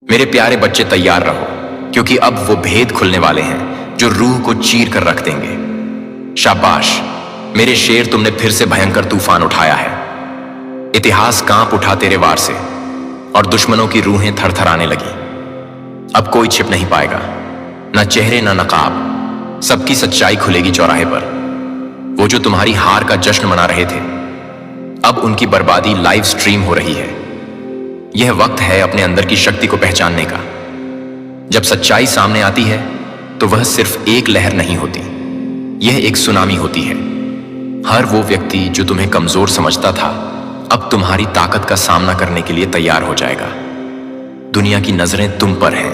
मेरे प्यारे बच्चे तैयार रहो, क्योंकि अब वो भेद खुलने वाले हैं जो रूह को चीर कर रख देंगे। शाबाश मेरे शेर, तुमने फिर से भयंकर तूफान उठाया है। इतिहास कांप उठा तेरे वार से और दुश्मनों की रूहें थरथराने लगी। अब कोई छिप नहीं पाएगा, ना चेहरे ना नकाब, सबकी सच्चाई खुलेगी चौराहे पर। वो जो तुम्हारी हार का जश्न मना रहे थे, अब उनकी बर्बादी लाइव स्ट्रीम हो रही है। यह वक्त है अपने अंदर की शक्ति को पहचानने का। जब सच्चाई सामने आती है तो वह सिर्फ एक लहर नहीं होती, यह एक सुनामी होती है। हर वो व्यक्ति जो तुम्हें कमजोर समझता था, अब तुम्हारी ताकत का सामना करने के लिए तैयार हो जाएगा। दुनिया की नजरें तुम पर हैं,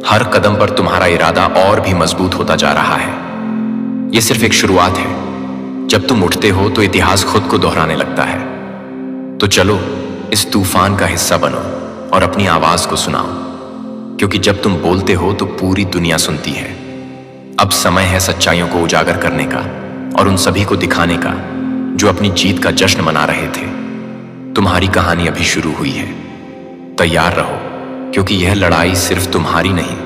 हर कदम पर तुम्हारा इरादा और भी मजबूत होता जा रहा है। यह सिर्फ एक शुरुआत है। जब तुम उठते हो तो इतिहास खुद को दोहराने लगता है। तो चलो इस तूफान का हिस्सा बनो और अपनी आवाज को सुनाओ, क्योंकि जब तुम बोलते हो तो पूरी दुनिया सुनती है। अब समय है सच्चाइयों को उजागर करने का और उन सभी को दिखाने का जो अपनी जीत का जश्न मना रहे थे। तुम्हारी कहानी अभी शुरू हुई है। तैयार रहो, क्योंकि यह लड़ाई सिर्फ तुम्हारी नहीं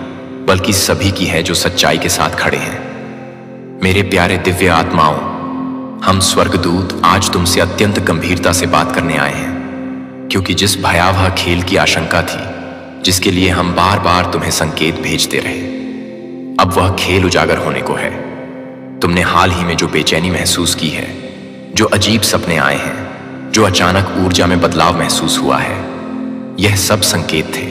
बल्कि सभी की है जो सच्चाई के साथ खड़े हैं। मेरे प्यारे दिव्य आत्माओं, हम स्वर्गदूत आज तुमसे अत्यंत गंभीरता से बात करने आए हैं, क्योंकि जिस भयावह खेल की आशंका थी, जिसके लिए हम बार बार तुम्हें संकेत भेजते रहे, अब वह खेल उजागर होने को है। तुमने हाल ही में जो बेचैनी महसूस की है, जो अजीब सपने आए हैं, जो अचानक ऊर्जा में बदलाव महसूस हुआ है, यह सब संकेत थे।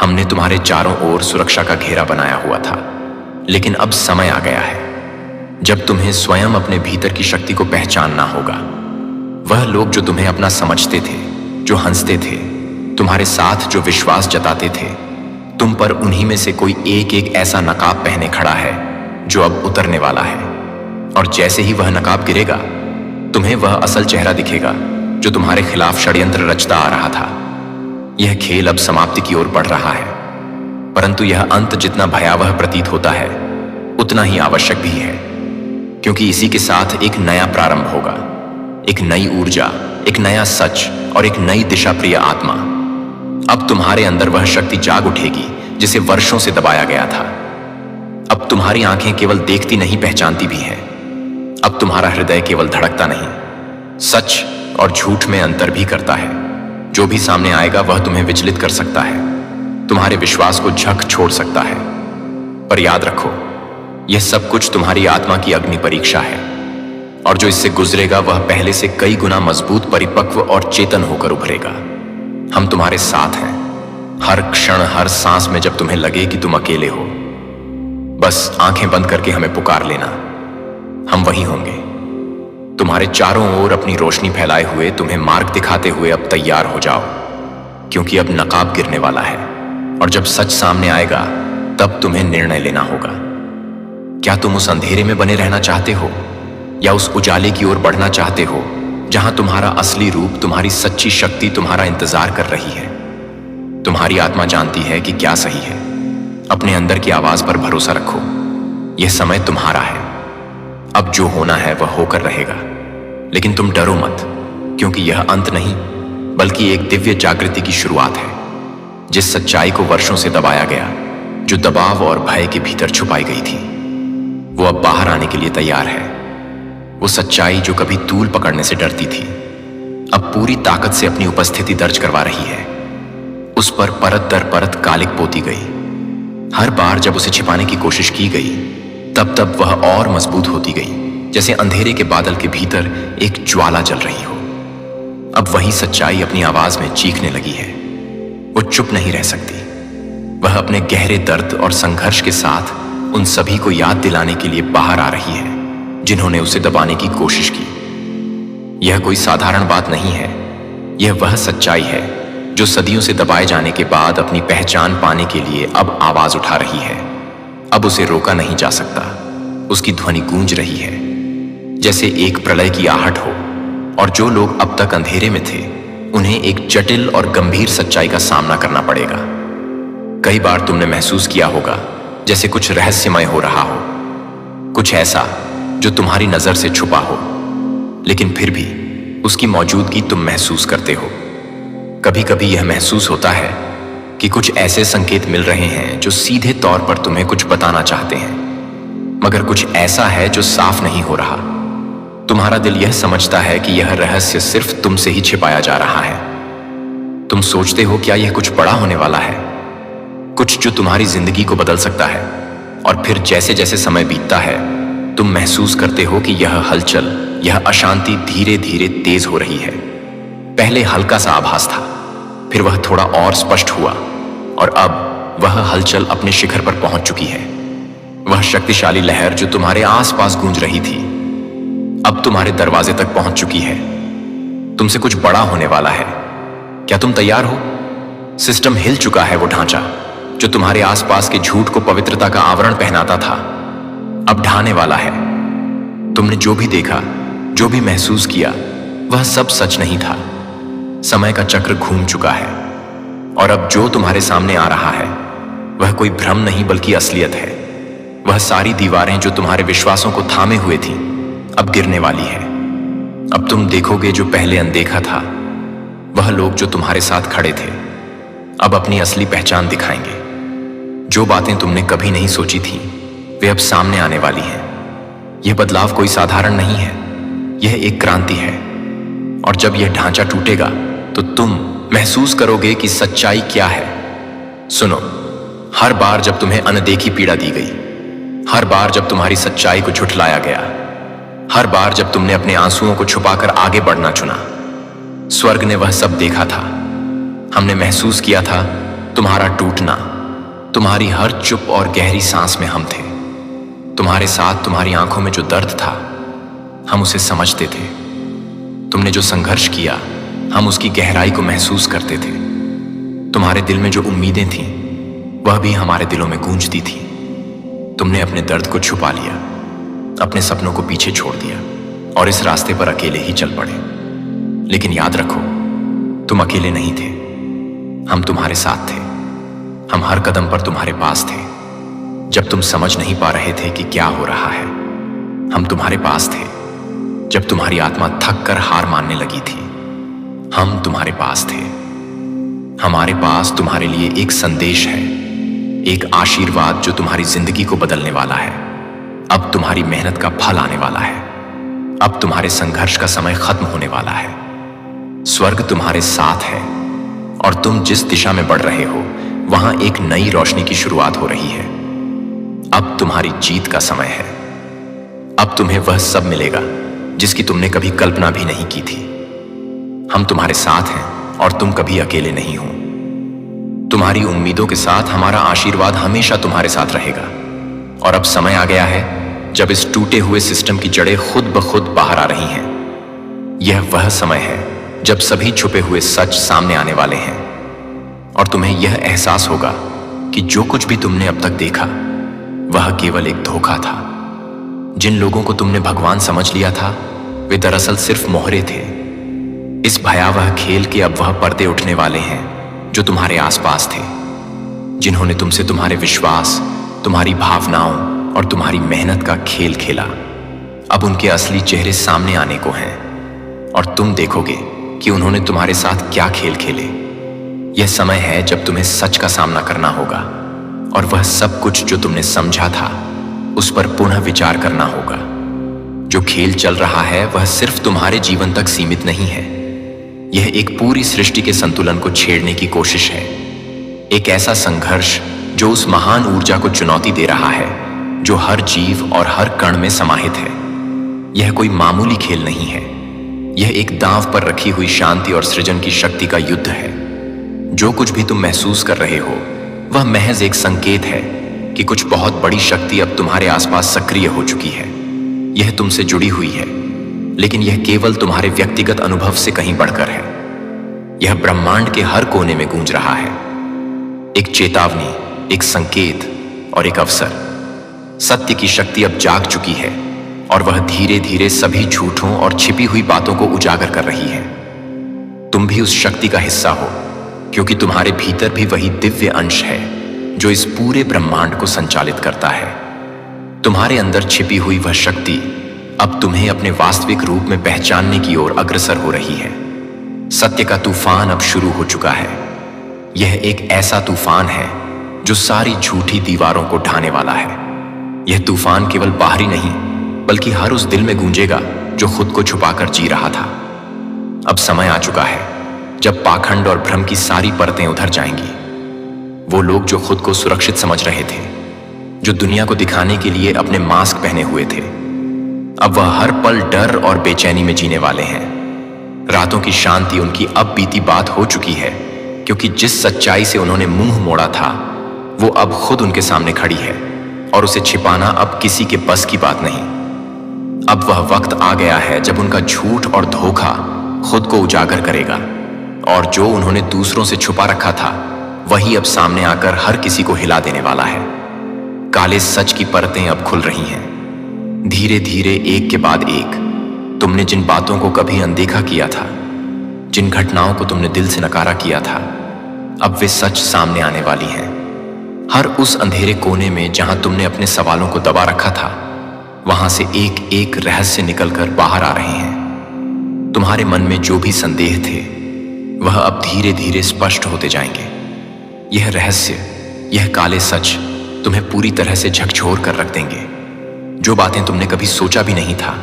हमने तुम्हारे चारों ओर सुरक्षा का घेरा बनाया हुआ था, लेकिन अब समय आ गया है जब तुम्हें स्वयं अपने भीतर की शक्ति को पहचानना होगा। वह लोग जो तुम्हें अपना समझते थे, जो हंसते थे, तुम्हारे साथ जो विश्वास जताते थे, तुम पर उन्हीं में से कोई एक एक ऐसा नकाब पहने खड़ा है जो अब उतरने वाला है। और जैसे ही वह नकाब गिरेगा, तुम्हें वह असल चेहरा दिखेगा जो तुम्हारे खिलाफ षड्यंत्र रचता आ रहा था। यह खेल अब समाप्ति की ओर बढ़ रहा है, परंतु यह अंत जितना भयावह प्रतीत होता है उतना ही आवश्यक भी है, क्योंकि इसी के साथ एक नया प्रारंभ होगा, एक नई ऊर्जा, एक नया सच और एक नई दिशा प्रिय आत्मा। अब तुम्हारे अंदर वह शक्ति जाग उठेगी जिसे वर्षों से दबाया गया था। अब तुम्हारी आंखें केवल देखती नहीं, पहचानती भी हैं। अब तुम्हारा हृदय केवल धड़कता नहीं, सच और झूठ में अंतर भी करता है। जो भी सामने आएगा वह तुम्हें विचलित कर सकता है, तुम्हारे विश्वास को झक छोड़ सकता है। पर याद रखो, यह सब कुछ तुम्हारी आत्मा की अग्नि परीक्षा है, और जो इससे गुजरेगा वह पहले से कई गुना मजबूत, परिपक्व और चेतन होकर उभरेगा। हम तुम्हारे साथ हैं, हर क्षण, हर सांस में। जब तुम्हें लगे कि तुम अकेले हो, बस आंखें बंद करके हमें पुकार लेना, हम वहीं होंगे तुम्हारे चारों ओर अपनी रोशनी फैलाए हुए, तुम्हें मार्ग दिखाते हुए। अब तैयार हो जाओ, क्योंकि अब नकाब गिरने वाला है, और जब सच सामने आएगा तब तुम्हें निर्णय लेना होगा। क्या तुम उस अंधेरे में बने रहना चाहते हो, या उस उजाले की ओर बढ़ना चाहते हो जहां तुम्हारा असली रूप, तुम्हारी सच्ची शक्ति तुम्हारा इंतजार कर रही है? तुम्हारी आत्मा जानती है कि क्या सही है। अपने अंदर की आवाज पर भरोसा रखो, यह समय तुम्हारा है। अब जो होना है वह होकर रहेगा, लेकिन तुम डरो मत, क्योंकि यह अंत नहीं बल्कि एक दिव्य जागृति की शुरुआत है। जिस सच्चाई को वर्षों से दबाया गया, जो दबाव और भय के भीतर छुपाई गई थी, वो अब बाहर आने के लिए तैयार है। वो सच्चाई जो कभी तूल पकड़ने से डरती थी, अब पूरी ताकत से अपनी उपस्थिति दर्ज करवा रही है। उस पर परत दर परत कालिक पोती गई। हर बार जब उसे छिपाने की कोशिश की गई, तब तब वह और मजबूत होती गई, जैसे अंधेरे के बादल के भीतर एक ज्वाला जल रही हो। अब वही सच्चाई अपनी आवाज में चीखने लगी है। वो चुप नहीं रह सकती। वह अपने गहरे दर्द और संघर्ष के साथ उन सभी को याद दिलाने के लिए बाहर आ रही है जिन्होंने उसे दबाने की कोशिश की। यह कोई साधारण बात नहीं है, यह वह सच्चाई है जो सदियों से दबाए जाने के बाद अपनी पहचान पाने के लिए अब आवाज उठा रही है। अब उसे रोका नहीं जा सकता। उसकी ध्वनि गूंज रही है जैसे एक प्रलय की आहट हो, और जो लोग अब तक अंधेरे में थे उन्हें एक जटिल और गंभीर सच्चाई का सामना करना पड़ेगा। कई बार तुमने महसूस किया होगा जैसे कुछ रहस्यमय हो रहा हो, कुछ ऐसा जो तुम्हारी नजर से छुपा हो, लेकिन फिर भी उसकी मौजूदगी तुम महसूस करते हो। कभी कभी यह महसूस होता है कि कुछ ऐसे संकेत मिल रहे हैं जो सीधे तौर पर तुम्हें कुछ बताना चाहते हैं, मगर कुछ ऐसा है जो साफ नहीं हो रहा। तुम्हारा दिल यह समझता है कि यह रहस्य सिर्फ तुमसे ही छिपाया जा रहा है। तुम सोचते हो क्या यह कुछ बड़ा होने वाला है, कुछ जो तुम्हारी जिंदगी को बदल सकता है। और फिर जैसे जैसे समय बीतता है तुम महसूस करते हो कि यह हलचल, यह अशांति धीरे धीरे तेज हो रही है। पहले हल्का सा आभास था, फिर वह थोड़ा और स्पष्ट हुआ, और अब वह हलचल अपने शिखर पर पहुंच चुकी है। वह शक्तिशाली लहर जो तुम्हारे आसपास गूंज रही थी अब तुम्हारे दरवाजे तक पहुंच चुकी है। तुमसे कुछ बड़ा होने वाला है। क्या तुम तैयार हो? सिस्टम हिल चुका है। वो ढांचा जो तुम्हारे आसपास के झूठ को पवित्रता का आवरण पहनाता था अब ढाने वाला है। तुमने जो भी देखा, जो भी महसूस किया, वह सब सच नहीं था। समय का चक्र घूम चुका है, और अब जो तुम्हारे सामने आ रहा है वह कोई भ्रम नहीं बल्कि असलियत है। वह सारी दीवारें जो तुम्हारे विश्वासों को थामे हुए थीं अब गिरने वाली है। अब तुम देखोगे जो पहले अनदेखा था। वह लोग जो तुम्हारे साथ खड़े थे अब अपनी असली पहचान दिखाएंगे। जो बातें तुमने कभी नहीं सोची थी वे अब सामने आने वाली हैं। यह बदलाव कोई साधारण नहीं है, यह एक क्रांति है। और जब यह ढांचा टूटेगा तो तुम महसूस करोगे कि सच्चाई क्या है। सुनो, हर बार जब तुम्हें अनदेखी पीड़ा दी गई, हर बार जब तुम्हारी सच्चाई को झुठलाया गया, हर बार जब तुमने अपने आंसुओं को छुपाकर आगे बढ़ना चुना, स्वर्ग ने वह सब देखा था। हमने महसूस किया था तुम्हारा टूटना। तुम्हारी हर चुप और गहरी सांस में हम थे। तुम्हारे साथ तुम्हारी आंखों में जो दर्द था हम उसे समझते थे। तुमने जो संघर्ष किया हम उसकी गहराई को महसूस करते थे। तुम्हारे दिल में जो उम्मीदें थीं वह भी हमारे दिलों में गूंजती थी। तुमने अपने दर्द को छुपा लिया, अपने सपनों को पीछे छोड़ दिया और इस रास्ते पर अकेले ही चल पड़े। लेकिन याद रखो, तुम अकेले नहीं थे। हम तुम्हारे साथ थे। हम हर कदम पर तुम्हारे पास थे। जब तुम समझ नहीं पा रहे थे कि क्या हो रहा है, हम तुम्हारे पास थे। जब तुम्हारी आत्मा थक कर हार मानने लगी थी, हम तुम्हारे पास थे। हमारे पास तुम्हारे लिए एक संदेश है, एक आशीर्वाद जो तुम्हारी जिंदगी को बदलने वाला है। अब तुम्हारी मेहनत का फल आने वाला है। अब तुम्हारे संघर्ष का समय खत्म होने वाला है। स्वर्ग तुम्हारे साथ है, और तुम जिस दिशा में बढ़ रहे हो वहां एक नई रोशनी की शुरुआत हो रही है। अब तुम्हारी जीत का समय है। अब तुम्हें वह सब मिलेगा जिसकी तुमने कभी कल्पना भी नहीं की थी। हम तुम्हारे साथ हैं और तुम कभी अकेले नहीं हो। तुम्हारी उम्मीदों के साथ हमारा आशीर्वाद हमेशा तुम्हारे साथ रहेगा। और अब समय आ गया है जब इस टूटे हुए सिस्टम की जड़ें खुद ब खुद बाहर आ रही हैं। यह वह समय है जब सभी छुपे हुए सच सामने आने वाले हैं, और तुम्हें यह एहसास होगा कि जो कुछ भी तुमने अब तक देखा वह केवल एक धोखा था। जिन लोगों को तुमने भगवान समझ लिया था वे दरअसल सिर्फ मोहरे थे। इस भयावह खेल के अब वह पर्दे उठने वाले हैं जो तुम्हारे आसपास थे, जिन्होंने तुमसे तुम्हारे विश्वास, तुम्हारी भावनाओं और तुम्हारी मेहनत का खेल खेला। अब उनके असली चेहरे सामने आने को हैं, और तुम देखोगे कि उन्होंने तुम्हारे साथ क्या खेल खेले। यह समय है जब तुम्हें सच का सामना करना होगा, और वह सब कुछ जो तुमने समझा था उस पर पुनः विचार करना होगा। जो खेल चल रहा है वह सिर्फ तुम्हारे जीवन तक सीमित नहीं है। यह एक पूरी सृष्टि के संतुलन को छेड़ने की कोशिश है। एक ऐसा संघर्ष जो उस महान ऊर्जा को चुनौती दे रहा है जो हर जीव और हर कण में समाहित है। यह कोई मामूली खेल नहीं है। यह एक दांव पर रखी हुई शांति और सृजन की शक्ति का युद्ध है। जो कुछ भी तुम महसूस कर रहे हो वह महज एक संकेत है कि कुछ बहुत बड़ी शक्ति अब तुम्हारे आसपास सक्रिय हो चुकी है। यह तुमसे जुड़ी हुई है, लेकिन यह केवल तुम्हारे व्यक्तिगत अनुभव से कहीं बढ़कर है। यह ब्रह्मांड के हर कोने में गूंज रहा है। एक चेतावनी, एक संकेत और एक अवसर। सत्य की शक्ति अब जाग चुकी है, और वह धीरे धीरे सभी झूठों और छिपी हुई बातों को उजागर कर रही है। तुम भी उस शक्ति का हिस्सा हो, क्योंकि तुम्हारे भीतर भी वही दिव्य अंश है जो इस पूरे ब्रह्मांड को संचालित करता है। तुम्हारे अंदर छिपी हुई वह शक्ति अब तुम्हें अपने वास्तविक रूप में पहचानने की ओर अग्रसर हो रही है। सत्य का तूफान अब शुरू हो चुका है। यह एक ऐसा तूफान है जो सारी झूठी दीवारों को ढाने वाला है। यह तूफान केवल बाहरी नहीं बल्कि हर उस दिल में गूंजेगा जो खुद को छुपाकर जी रहा था। अब समय आ चुका है जब पाखंड और भ्रम की सारी परतें उधर जाएंगी। वो लोग जो खुद को सुरक्षित समझ रहे थे, जो दुनिया को दिखाने के लिए अपने मास्क पहने हुए थे, अब वह हर पल डर और बेचैनी में जीने वाले हैं। रातों की शांति उनकी अब बीती बात हो चुकी है, क्योंकि जिस सच्चाई से उन्होंने मुंह मोड़ा था वो अब खुद उनके सामने खड़ी है और उसे छिपाना अब किसी के बस की बात नहीं। अब वह वक्त आ गया है जब उनका झूठ और धोखा खुद को उजागर करेगा, और जो उन्होंने दूसरों से छुपा रखा था वही अब सामने आकर हर किसी को हिला देने वाला है। काले सच की परतें अब खुल रही हैं, धीरे धीरे, एक के बाद एक। तुमने जिन बातों को कभी अनदेखा किया था, जिन घटनाओं को तुमने दिल से नकारा किया था, अब वे सच सामने आने वाली हैं। हर उस अंधेरे कोने में जहां तुमने अपने सवालों को दबा रखा था, वहां से एक एक रहस्य निकलकर बाहर आ रहे हैं। तुम्हारे मन में जो भी संदेह थे वह अब धीरे धीरे स्पष्ट होते जाएंगे। यह रहस्य, यह काले सच तुम्हें पूरी तरह से झकझोर कर रख देंगे। जो बातें तुमने कभी सोचा भी नहीं था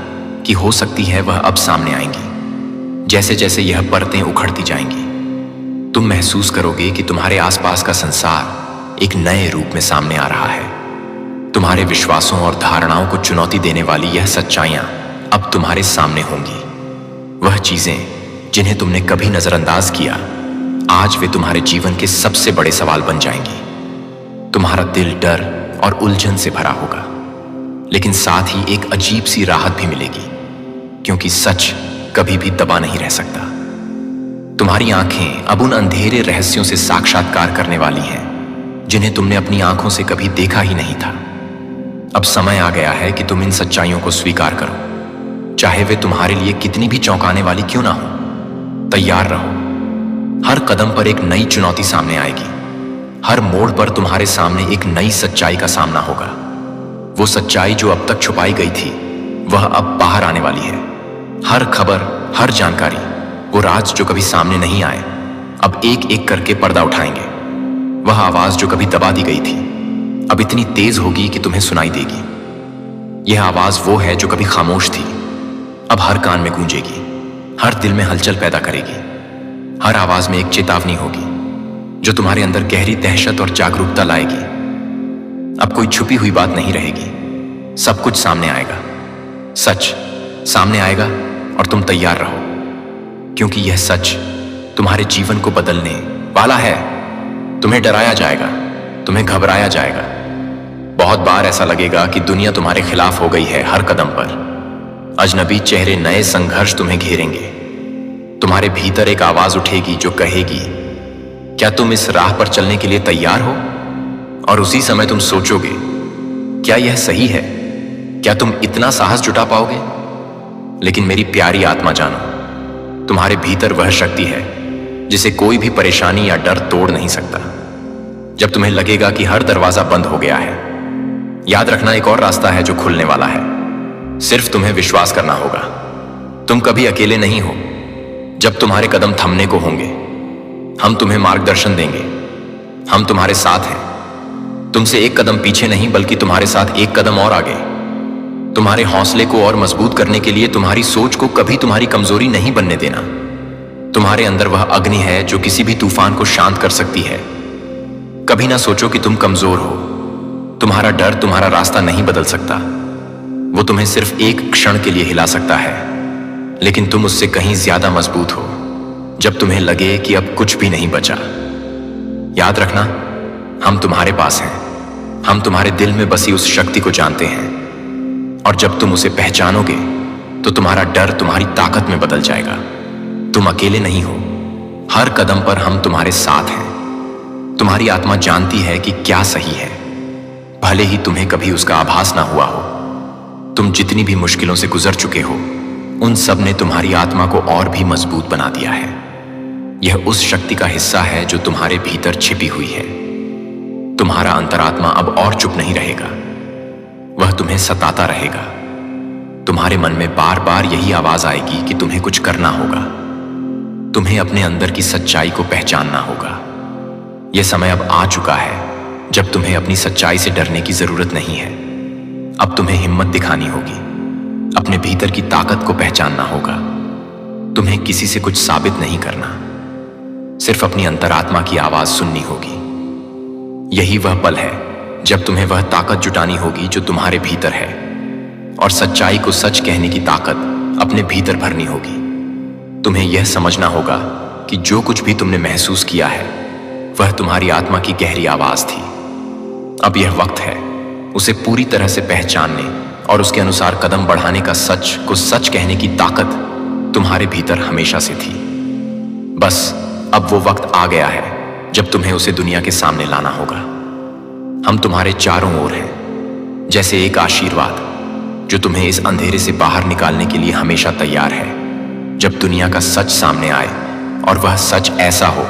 कि हो सकती है, वह अब सामने आएंगी। जैसे जैसे यह परतें उखड़ती जाएंगी, तुम महसूस करोगे कि तुम्हारे आसपास का संसार एक नए रूप में सामने आ रहा है। तुम्हारे विश्वासों और धारणाओं को चुनौती देने वाली यह सच्चाइयां अब तुम्हारे सामने होंगी। वह चीजें जिन्हें तुमने कभी नजरअंदाज किया, आज वे तुम्हारे जीवन के सबसे बड़े सवाल बन जाएंगी। तुम्हारा दिल डर और उलझन से भरा होगा, लेकिन साथ ही एक अजीब सी राहत भी मिलेगी, क्योंकि सच कभी भी दबा नहीं रह सकता। तुम्हारी आंखें अब उन अंधेरे रहस्यों से साक्षात्कार करने वाली हैं जिन्हें तुमने अपनी आंखों से कभी देखा ही नहीं था। अब समय आ गया है कि तुम इन सच्चाइयों को स्वीकार करो, चाहे वे तुम्हारे लिए कितनी भी चौंकाने वाली क्यों ना हो। तैयार रहो, हर कदम पर एक नई चुनौती सामने आएगी। हर मोड़ पर तुम्हारे सामने एक नई सच्चाई का सामना होगा। वो सच्चाई जो अब तक छुपाई गई थी, वह अब बाहर आने वाली है। हर खबर, हर जानकारी, वो राज जो कभी सामने नहीं आए, अब एक एक करके पर्दा उठाएंगे। वह आवाज जो कभी दबा दी गई थी, अब इतनी तेज होगी कि तुम्हें सुनाई देगी। यह आवाज वो है जो कभी खामोश थी, अब हर कान में गूंजेगी, हर दिल में हलचल पैदा करेगी। हर आवाज में एक चेतावनी होगी जो तुम्हारे अंदर गहरी दहशत और जागरूकता लाएगी। अब कोई छुपी हुई बात नहीं रहेगी, सब कुछ सामने आएगा। सच सामने आएगा और तुम तैयार रहो, क्योंकि यह सच तुम्हारे जीवन को बदलने वाला है। तुम्हें डराया जाएगा, तुम्हें घबराया जाएगा। बहुत बार ऐसा लगेगा कि दुनिया तुम्हारे खिलाफ हो गई है। हर कदम पर अजनबी चेहरे, नए संघर्ष तुम्हें घेरेंगे। तुम्हारे भीतर एक आवाज उठेगी जो कहेगी, क्या तुम इस राह पर चलने के लिए तैयार हो? और उसी समय तुम सोचोगे, क्या यह सही है? क्या तुम इतना साहस जुटा पाओगे? लेकिन मेरी प्यारी आत्मा, जानो, तुम्हारे भीतर वह शक्ति है जिसे कोई भी परेशानी या डर तोड़ नहीं सकता। जब तुम्हें लगेगा कि हर दरवाजा बंद हो गया है, याद रखना एक और रास्ता है जो खुलने वाला है। सिर्फ तुम्हें विश्वास करना होगा। तुम कभी अकेले नहीं हो। जब तुम्हारे कदम थमने को होंगे, हम तुम्हें मार्गदर्शन देंगे। हम तुम्हारे साथ हैं, तुमसे एक कदम पीछे नहीं बल्कि तुम्हारे साथ एक कदम और आगे। तुम्हारे हौसले को और मजबूत करने के लिए तुम्हारी सोच को कभी तुम्हारी कमजोरी नहीं बनने देना। तुम्हारे अंदर वह अग्नि है जो किसी भी तूफान को शांत कर सकती है। कभी ना सोचो कि तुम कमजोर हो। तुम्हारा डर तुम्हारा रास्ता नहीं बदल सकता। वो तुम्हें सिर्फ एक क्षण के लिए हिला सकता है, लेकिन तुम उससे कहीं ज्यादा मजबूत हो जब तुम्हें लगे कि अब कुछ भी नहीं बचा। याद रखना, हम तुम्हारे पास हैं। हम तुम्हारे दिल में बसी उस शक्ति को जानते हैं, और जब तुम उसे पहचानोगे तो तुम्हारा डर तुम्हारी ताकत में बदल जाएगा। तुम अकेले नहीं हो। हर कदम पर हम तुम्हारे साथ हैं। तुम्हारी आत्मा जानती है कि क्या सही है, भले ही तुम्हें कभी उसका आभास ना हुआ हो। तुम जितनी भी मुश्किलों से गुजर चुके हो, उन सब ने तुम्हारी आत्मा को और भी मजबूत बना दिया है। यह उस शक्ति का हिस्सा है जो तुम्हारे भीतर छिपी हुई है। तुम्हारा अंतरात्मा अब और चुप नहीं रहेगा, वह तुम्हें सताता रहेगा। तुम्हारे मन में बार बार यही आवाज आएगी कि तुम्हें कुछ करना होगा। तुम्हें अपने अंदर की सच्चाई को पहचानना होगा। यह समय अब आ चुका है जब तुम्हें अपनी सच्चाई से डरने की जरूरत नहीं है। अब तुम्हें हिम्मत दिखानी होगी, अपने भीतर की ताकत को पहचानना होगा। तुम्हें किसी से कुछ साबित नहीं करना, सिर्फ अपनी अंतरात्मा की आवाज सुननी होगी। यही वह पल है जब तुम्हें वह ताकत जुटानी होगी जो तुम्हारे भीतर है, और सच्चाई को सच कहने की ताकत अपने भीतर भरनी होगी। तुम्हें यह समझना होगा कि जो कुछ भी तुमने महसूस किया है वह तुम्हारी आत्मा की गहरी आवाज थी। अब यह वक्त है उसे पूरी तरह से पहचानने और उसके अनुसार कदम बढ़ाने का। सच को सच कहने की ताकत तुम्हारे भीतर हमेशा से थी। बस अब वो वक्त आ गया है जब तुम्हें उसे दुनिया के सामने लाना होगा। हम तुम्हारे चारों ओर हैं, जैसे एक आशीर्वाद जो तुम्हें इस अंधेरे से बाहर निकालने के लिए हमेशा तैयार है। जब दुनिया का सच सामने आए और वह सच ऐसा हो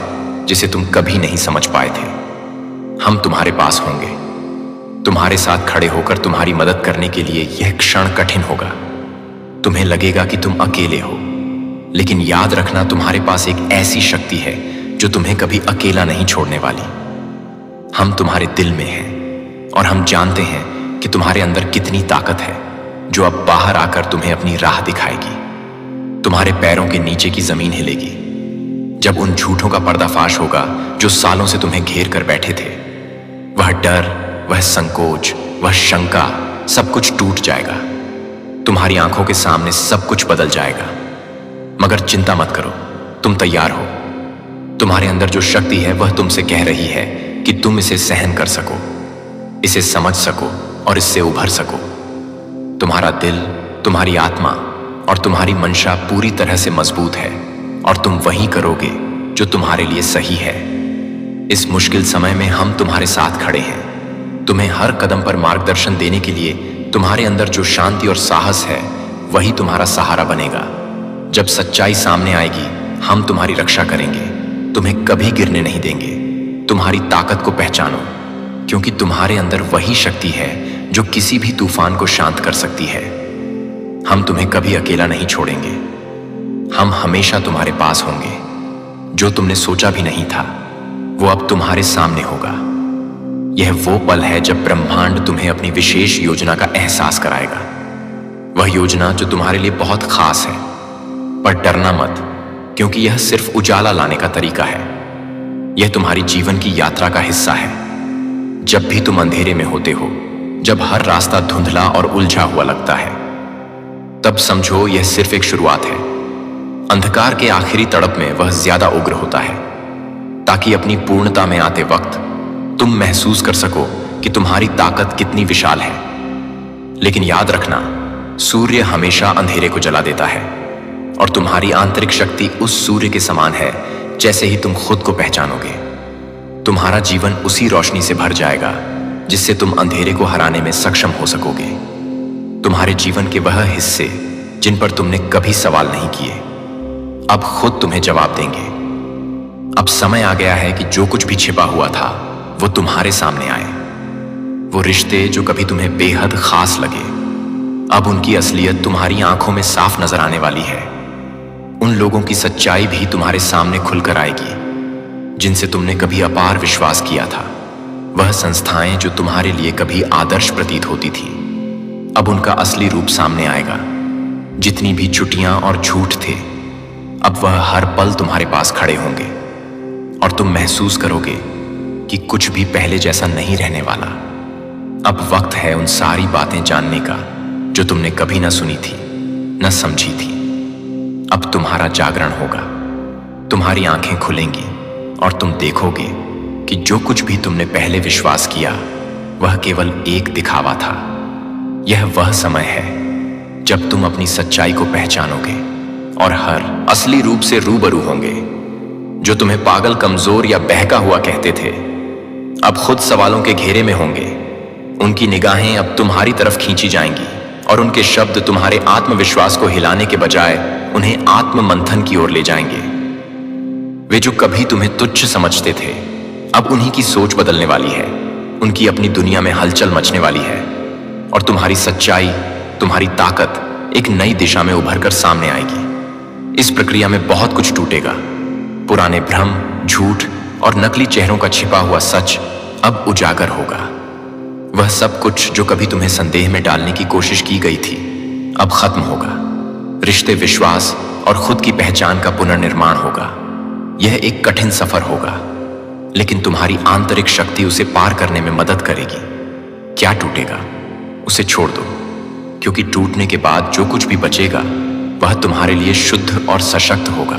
जिसे तुम कभी नहीं समझ पाए थे, हम तुम्हारे पास होंगे, तुम्हारे साथ खड़े होकर तुम्हारी मदद करने के लिए। यह क्षण कठिन होगा, तुम्हें लगेगा कि तुम अकेले हो, लेकिन याद रखना तुम्हारे पास एक ऐसी शक्ति है जो तुम्हें कभी अकेला नहीं छोड़ने वाली। हम तुम्हारे दिल में हैं और हम जानते हैं कि तुम्हारे अंदर कितनी ताकत है जो अब बाहर आकर तुम्हें अपनी राह दिखाएगी। तुम्हारे पैरों के नीचे की जमीन हिलेगी जब उन झूठों का पर्दाफाश होगा जो सालों से तुम्हें घेर कर बैठे थे। वह डर, वह संकोच, वह शंका, सब कुछ टूट जाएगा। तुम्हारी आंखों के सामने सब कुछ बदल जाएगा। मगर चिंता मत करो, तुम तैयार हो। तुम्हारे अंदर जो शक्ति है वह तुमसे कह रही है कि तुम इसे सहन कर सको, इसे समझ सको और इससे उभर सको। तुम्हारा दिल, तुम्हारी आत्मा और तुम्हारी मंशा पूरी तरह से मजबूत है और तुम वही करोगे जो तुम्हारे लिए सही है। इस मुश्किल समय में हम तुम्हारे साथ खड़े हैं, तुम्हें हर कदम पर मार्गदर्शन देने के लिए। तुम्हारे अंदर जो शांति और साहस है वही तुम्हारा सहारा बनेगा। जब सच्चाई सामने आएगी हम तुम्हारी रक्षा करेंगे, तुम्हें कभी गिरने नहीं देंगे। तुम्हारी ताकत को पहचानो, क्योंकि तुम्हारे अंदर वही शक्ति है जो किसी भी तूफान को शांत कर सकती है। हम तुम्हें कभी अकेला नहीं छोड़ेंगे, हम हमेशा तुम्हारे पास होंगे। जो तुमने सोचा भी नहीं था वो अब तुम्हारे सामने होगा। यह वो पल है जब ब्रह्मांड तुम्हें अपनी विशेष योजना का एहसास कराएगा। वह योजना जो तुम्हारे लिए बहुत खास है। पर डरना मत, क्योंकि यह सिर्फ उजाला लाने का तरीका है। यह तुम्हारी जीवन की यात्रा का हिस्सा है। जब भी तुम अंधेरे में होते हो, जब हर रास्ता धुंधला और उलझा हुआ लगता है, तब समझो यह सिर्फ एक शुरुआत है। अंधकार के आखिरी तड़प में वह ज्यादा उग्र होता है, ताकि अपनी पूर्णता में आते वक्त तुम महसूस कर सको कि तुम्हारी ताकत कितनी विशाल है। लेकिन याद रखना, सूर्य हमेशा अंधेरे को जला देता है और तुम्हारी आंतरिक शक्ति उस सूर्य के समान है। जैसे ही तुम खुद को पहचानोगे, तुम्हारा जीवन उसी रोशनी से भर जाएगा जिससे तुम अंधेरे को हराने में सक्षम हो सकोगे। तुम्हारे जीवन के वह हिस्से जिन पर तुमने कभी सवाल नहीं किए, अब खुद तुम्हें जवाब देंगे। अब समय आ गया है कि जो कुछ भी छिपा हुआ था वो तुम्हारे सामने आए। वो रिश्ते जो कभी तुम्हें बेहद खास लगे, अब उनकी असलियत तुम्हारी आंखों में साफ नजर आने वाली है। उन लोगों की सच्चाई भी तुम्हारे सामने खुलकर आएगी जिनसे तुमने कभी अपार विश्वास किया था। वह संस्थाएं जो तुम्हारे लिए कभी आदर्श प्रतीत होती थी, अब उनका असली रूप सामने आएगा। जितनी भी चुटियां और झूठ थे, अब वह हर पल तुम्हारे पास खड़े होंगे और तुम महसूस करोगे कि कुछ भी पहले जैसा नहीं रहने वाला। अब वक्त है उन सारी बातें जानने का जो तुमने कभी ना सुनी थी, न समझी थी। अब तुम्हारा जागरण होगा, तुम्हारी आंखें खुलेंगी और तुम देखोगे कि जो कुछ भी तुमने पहले विश्वास किया वह केवल एक दिखावा था। यह वह समय है जब तुम अपनी सच्चाई को पहचानोगे और हर असली रूप से रूबरू होंगे। जो तुम्हें पागल, कमजोर या बहका हुआ कहते थे, अब खुद सवालों के घेरे में होंगे। उनकी निगाहें अब तुम्हारी तरफ खींची जाएंगी और उनके शब्द तुम्हारे आत्मविश्वास को हिलाने के बजाय उन्हें आत्म मंथन की ओर ले जाएंगे। वे जो कभी तुम्हें तुच्छ समझते थे, अब उन्हीं की सोच बदलने वाली है। उनकी अपनी दुनिया में हलचल मचने वाली है और तुम्हारी सच्चाई, तुम्हारी ताकत एक नई दिशा में उभरकर सामने आएगी। इस प्रक्रिया में बहुत कुछ टूटेगा। पुराने भ्रम, झूठ और नकली चेहरों का छिपा हुआ सच अब उजागर होगा। वह सब कुछ जो कभी तुम्हें संदेह में डालने की कोशिश की गई थी अब खत्म होगा। रिश्ते, विश्वास और खुद की पहचान का पुनर्निर्माण होगा। यह एक कठिन सफर होगा, लेकिन तुम्हारी आंतरिक शक्ति उसे पार करने में मदद करेगी। क्या टूटेगा उसे छोड़ दो, क्योंकि टूटने के बाद जो कुछ भी बचेगा वह तुम्हारे लिए शुद्ध और सशक्त होगा।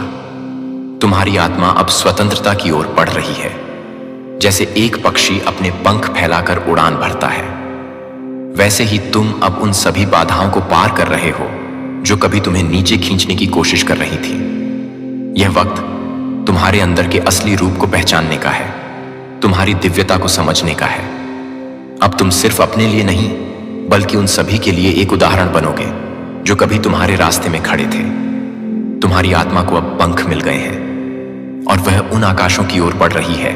तुम्हारी आत्मा अब स्वतंत्रता की ओर बढ़ रही है, जैसे एक पक्षी अपने पंख फैलाकर उड़ान भरता है। वैसे ही तुम अब उन सभी बाधाओं को पार कर रहे हो जो कभी तुम्हें नीचे खींचने की कोशिश कर रही थी। यह वक्त तुम्हारे अंदर के असली रूप को पहचानने का है, तुम्हारी दिव्यता को समझने का है। अब तुम सिर्फ अपने लिए नहीं, बल्कि उन सभी के लिए एक उदाहरण बनोगे जो कभी तुम्हारे रास्ते में खड़े थे। तुम्हारी आत्मा को अब पंख मिल गए हैं और वह उन आकाशों की ओर बढ़ रही है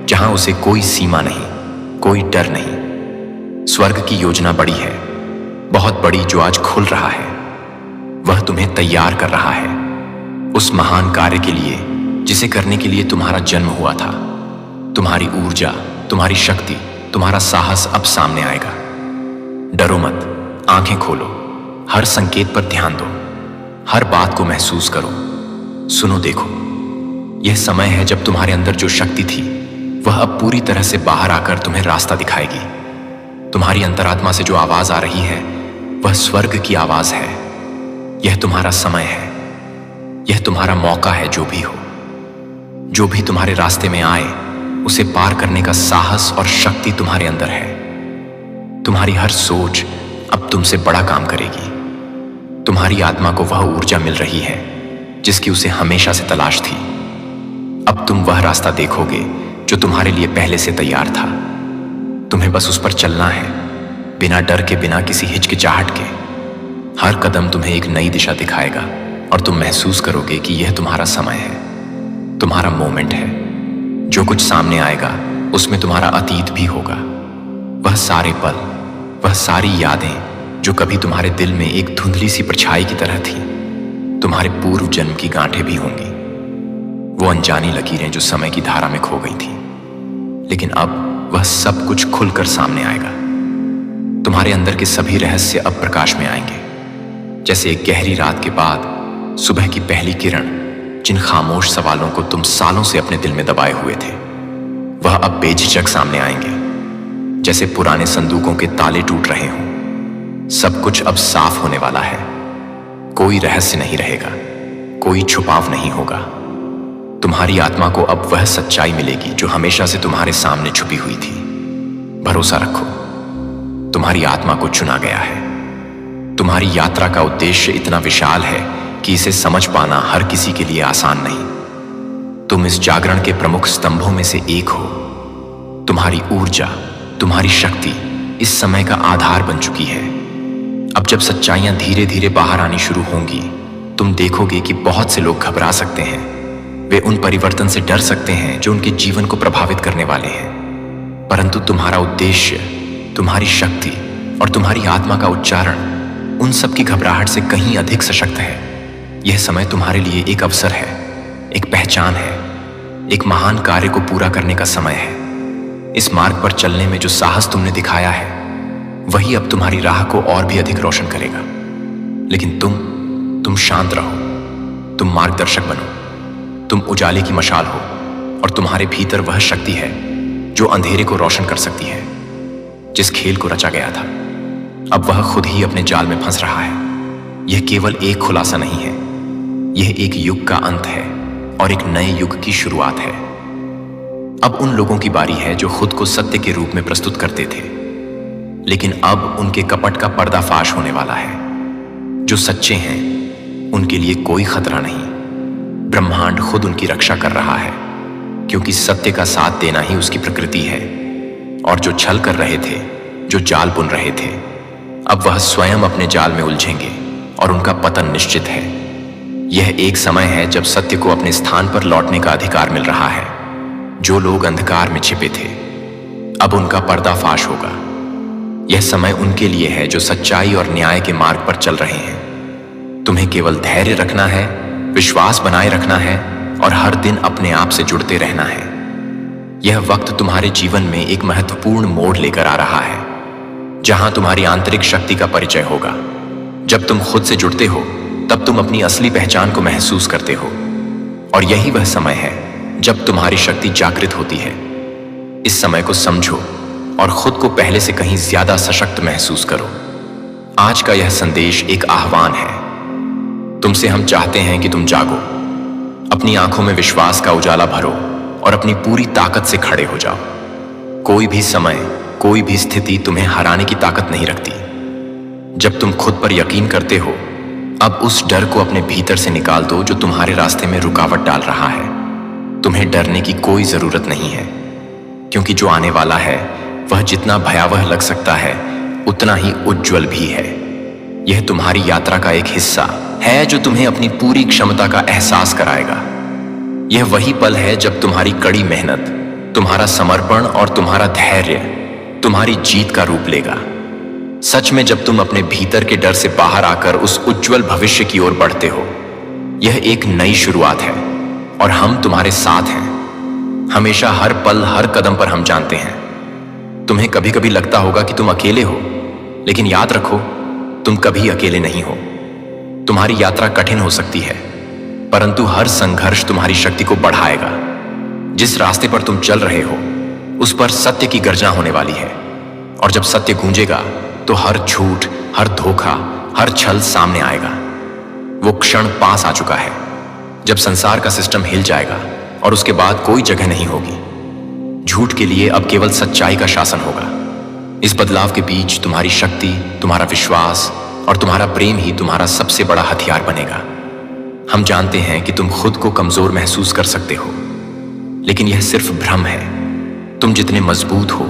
जहां उसे कोई सीमा नहीं, कोई डर नहीं। स्वर्ग की योजना बड़ी है, बहुत बड़ी, जो आज खुल रहा है। वह तुम्हें तैयार कर रहा है उस महान कार्य के लिए जिसे करने के लिए तुम्हारा जन्म हुआ था। तुम्हारी ऊर्जा, तुम्हारी शक्ति, तुम्हारा साहस अब सामने आएगा। डरो मत, आंखें खोलो, हर संकेत पर ध्यान दो, हर बात को महसूस करो, सुनो, देखो। यह समय है जब तुम्हारे अंदर जो शक्ति थी वह अब पूरी तरह से बाहर आकर तुम्हें रास्ता दिखाएगी। तुम्हारी अंतरात्मा से जो आवाज आ रही है वह स्वर्ग की आवाज है। यह तुम्हारा समय है, यह तुम्हारा मौका है। जो भी तुम्हारे रास्ते में आए उसे पार करने का साहस और शक्ति तुम्हारे अंदर है। तुम्हारी हर सोच अब तुमसे बड़ा काम करेगी। तुम्हारी आत्मा को वह ऊर्जा मिल रही है जिसकी उसे हमेशा से तलाश थी। अब तुम वह रास्ता देखोगे जो तुम्हारे लिए पहले से तैयार था। तुम्हें बस उस पर चलना है, बिना डर के, बिना किसी हिचकिचाहट के। हर कदम तुम्हें एक नई दिशा दिखाएगा और तुम महसूस करोगे कि यह तुम्हारा समय है, तुम्हारा मोमेंट है। जो कुछ सामने आएगा उसमें तुम्हारा अतीत भी होगा। वह सारे पल, वह सारी यादें जो कभी तुम्हारे दिल में एक धुंधली सी परछाई की तरह थी, तुम्हारे पूर्व जन्म की गांठें भी होंगी। वो अनजानी लकीरें जो समय की धारा में खो गई थी, लेकिन अब वह सब कुछ खुलकर सामने आएगा। तुम्हारे अंदर के सभी रहस्य अब प्रकाश में आएंगे, जैसे एक गहरी रात के बाद सुबह की पहली किरण। जिन खामोश सवालों को तुम सालों से अपने दिल में दबाए हुए थे वह अब बेझिझक सामने आएंगे, जैसे पुराने संदूकों के ताले टूट रहे हों। सब कुछ अब साफ होने वाला है। कोई रहस्य नहीं रहेगा, कोई छुपाव नहीं होगा। तुम्हारी आत्मा को अब वह सच्चाई मिलेगी जो हमेशा से तुम्हारे सामने छुपी हुई थी। भरोसा रखो, तुम्हारी आत्मा को चुना गया है। तुम्हारी यात्रा का उद्देश्य इतना विशाल है कि इसे समझ पाना हर किसी के लिए आसान नहीं। तुम इस जागरण के प्रमुख स्तंभों में से एक हो। तुम्हारी ऊर्जा, तुम्हारी शक्ति इस समय का आधार बन चुकी है। अब जब सच्चाइयां धीरे धीरे बाहर आनी शुरू होंगी, तुम देखोगे कि बहुत से लोग घबरा सकते हैं। वे उन परिवर्तन से डर सकते हैं जो उनके जीवन को प्रभावित करने वाले हैं। परंतु तुम्हारा उद्देश्य, तुम्हारी शक्ति और तुम्हारी आत्मा का उच्चारण उन सब की घबराहट से कहीं अधिक सशक्त है। यह समय तुम्हारे लिए एक अवसर है, एक पहचान है, एक महान कार्य को पूरा करने का समय है। इस मार्ग पर चलने में जो साहस तुमने दिखाया है वही अब तुम्हारी राह को और भी अधिक रोशन करेगा। लेकिन तुम शांत रहो, तुम मार्गदर्शक बनो, तुम उजाले की मशाल हो और तुम्हारे भीतर वह शक्ति है जो अंधेरे को रोशन कर सकती है। जिस खेल को रचा गया था अब वह खुद ही अपने जाल में फंस रहा है। यह केवल एक खुलासा नहीं है, यह एक युग का अंत है और एक नए युग की शुरुआत है। अब उन लोगों की बारी है जो खुद को सत्य के रूप में प्रस्तुत करते थे, लेकिन अब उनके कपट का पर्दाफाश होने वाला है। जो सच्चे हैं उनके लिए कोई खतरा नहीं। ब्रह्मांड खुद उनकी रक्षा कर रहा है, क्योंकि सत्य का साथ देना ही उसकी प्रकृति है। और जो छल कर रहे थे, जो जाल बुन रहे थे, अब वह स्वयं अपने जाल में उलझेंगे और उनका पतन निश्चित है। यह एक समय है जब सत्य को अपने स्थान पर लौटने का अधिकार मिल रहा है। जो लोग अंधकार में छिपे थे अब उनका पर्दाफाश होगा। यह समय उनके लिए है जो सच्चाई और न्याय के मार्ग पर चल रहे हैं। तुम्हें केवल धैर्य रखना है, विश्वास बनाए रखना है और हर दिन अपने आप से जुड़ते रहना है। यह वक्त तुम्हारे जीवन में एक महत्वपूर्ण मोड़ लेकर आ रहा है, जहां तुम्हारी आंतरिक शक्ति का परिचय होगा। जब तुम खुद से जुड़ते हो तब तुम अपनी असली पहचान को महसूस करते हो, और यही वह समय है जब तुम्हारी शक्ति जागृत होती है। इस समय को समझो और खुद को पहले से कहीं ज्यादा सशक्त महसूस करो। आज का यह संदेश एक आह्वान है। तुमसे हम चाहते हैं कि तुम जागो, अपनी आंखों में विश्वास का उजाला भरो और अपनी पूरी ताकत से खड़े हो जाओ। कोई भी समय, कोई भी स्थिति तुम्हें हराने की ताकत नहीं रखती। जब तुम खुद पर यकीन करते हो, अब उस डर को अपने भीतर से निकाल दो जो तुम्हारे रास्ते में रुकावट डाल रहा है। तुम्हें डरने की कोई जरूरत नहीं है, क्योंकि जो आने वाला है वह जितना भयावह लग सकता है उतना ही उज्जवल भी है। यह तुम्हारी यात्रा का एक हिस्सा है जो तुम्हें अपनी पूरी क्षमता का एहसास कराएगा। यह वही पल है जब तुम्हारी कड़ी मेहनत, तुम्हारा समर्पण और तुम्हारा धैर्य तुम्हारी जीत का रूप लेगा। सच में जब तुम अपने भीतर के डर से बाहर आकर उस उज्जवल भविष्य की ओर बढ़ते हो, यह एक नई शुरुआत है और हम तुम्हारे साथ हैं। हमेशा, हर पल, हर कदम पर हम जानते हैं। तुम्हें कभी कभी लगता होगा कि तुम अकेले हो, लेकिन याद रखो, तुम कभी अकेले नहीं हो। तुम्हारी यात्रा कठिन हो सकती है, परंतु हर संघर्ष तुम्हारी शक्ति को बढ़ाएगा। जिस रास्ते पर तुम चल रहे हो उस पर सत्य की गर्जना होने वाली है, और जब सत्य गूंजेगा तो हर झूठ, हर धोखा, हर छल सामने आएगा। वो क्षण पास आ चुका है जब संसार का सिस्टम हिल जाएगा और उसके बाद कोई जगह नहीं होगी। झूठ के लिए अब केवल सच्चाई का शासन होगा। इस बदलाव के बीच तुम्हारी शक्ति, तुम्हारा विश्वास और तुम्हारा प्रेम ही तुम्हारा सबसे बड़ा हथियार बनेगा। हम जानते हैं कि तुम खुद को कमजोर महसूस कर सकते हो, लेकिन यह सिर्फ भ्रम है। तुम जितने मजबूत हो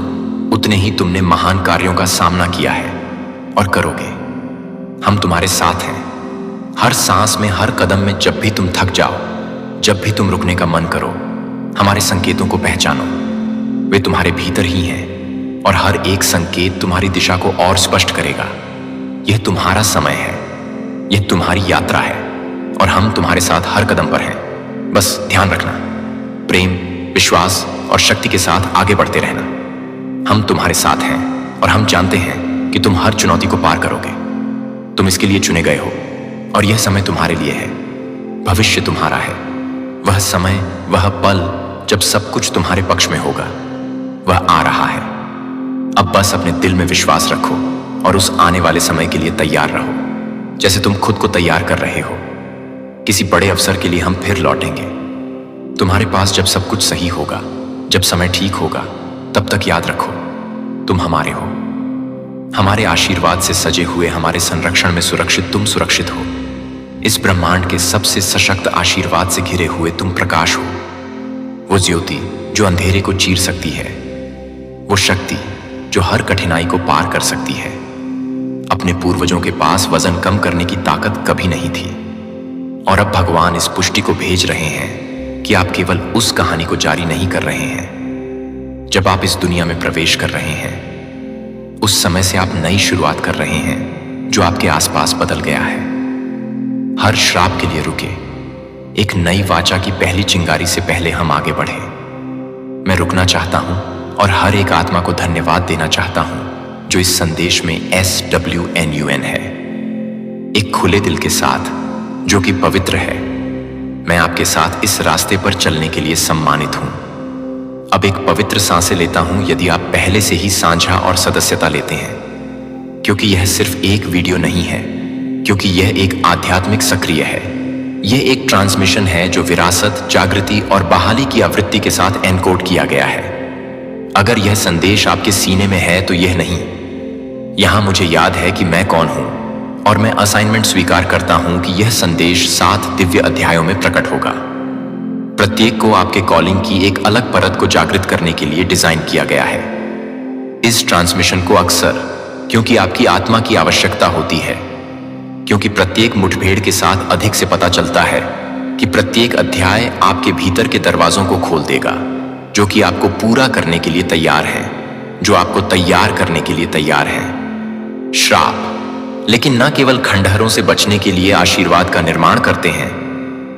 उतने ही तुमने महान कार्यों का सामना किया है और करोगे। हम तुम्हारे साथ हैं, हर सांस में, हर कदम में। जब भी तुम थक जाओ, जब भी तुम रुकने का मन करो, हमारे संकेतों को पहचानो। वे तुम्हारे भीतर ही हैं और हर एक संकेत तुम्हारी दिशा को और स्पष्ट करेगा। यह तुम्हारा समय है, यह तुम्हारी यात्रा है और हम तुम्हारे साथ हर कदम पर हैं। बस ध्यान रखना, प्रेम, विश्वास और शक्ति के साथ आगे बढ़ते रहना। हम तुम्हारे साथ हैं और हम जानते हैं कि तुम हर चुनौती को पार करोगे। तुम इसके लिए चुने गए हो और यह समय तुम्हारे लिए है। भविष्य तुम्हारा है। वह समय, वह पल जब सब कुछ तुम्हारे पक्ष में होगा, वह आ रहा है। अब बस अपने दिल में विश्वास रखो और उस आने वाले समय के लिए तैयार रहो, जैसे तुम खुद को तैयार कर रहे हो। किसी बड़े अवसर के लिए हम फिर लौटेंगे। तुम्हारे पास जब सब कुछ सही होगा, जब समय ठीक होगा, तब तक याद रखो, तुम हमारे हो। हमारे आशीर्वाद से सजे हुए, हमारे संरक्षण में सुरक्षित तुम सुरक्षित हो। इस ब्रह्मांड के सबसे सशक्त आशीर्वाद से घिरे हुए तुम प्रकाश हो। वो ज्योति जो अंधेरे को चीर सकती है, वो शक्ति जो हर कठिनाई को पार कर सकती है। अपने पूर्वजों के पास वजन कम करने की ताकत कभी नहीं थी, और अब भगवान इस पुष्टि को भेज रहे हैं कि आप केवल उस कहानी को जारी नहीं कर रहे हैं। जब आप इस दुनिया में प्रवेश कर रहे हैं, उस समय से आप नई शुरुआत कर रहे हैं जो आपके आसपास बदल गया है। हर श्राप के लिए रुके, एक नई वाचा की पहली चिंगारी से पहले हम आगे बढ़े। मैं रुकना चाहता हूं और हर एक आत्मा को धन्यवाद देना चाहता हूं जो इस संदेश में SWNUN है। एक खुले दिल के साथ जो कि पवित्र है, मैं आपके साथ इस रास्ते पर चलने के लिए सम्मानित हूं। अब एक पवित्र सांसें लेता हूं यदि आप पहले से ही साझा और सदस्यता लेते हैं, क्योंकि यह सिर्फ एक वीडियो नहीं है, क्योंकि यह एक आध्यात्मिक सक्रिय है। यह एक ट्रांसमिशन है जो विरासत, जागृति और बहाली की आवृत्ति के साथ एनकोड किया गया है। अगर यह संदेश आपके सीने में है तो यह नहीं। यहां मुझे याद है कि मैं कौन हूं, और मैं असाइनमेंट स्वीकार करता हूं कि यह संदेश 7 दिव्य अध्यायों में प्रकट होगा। प्रत्येक को आपके कॉलिंग की एक अलग परत को जागृत करने के लिए डिजाइन किया गया है। इस ट्रांसमिशन को अक्सर क्योंकि आपकी आत्मा की आवश्यकता होती है, क्योंकि प्रत्येक मुठभेड़ के साथ अधिक से पता चलता है कि प्रत्येक अध्याय आपके भीतर के दरवाजों को खोल देगा, जो कि आपको पूरा करने के लिए तैयार है, जो आपको तैयार करने के लिए तैयार है। श्राप लेकिन न केवल खंडहरों से बचने के लिए आशीर्वाद का निर्माण करते हैं,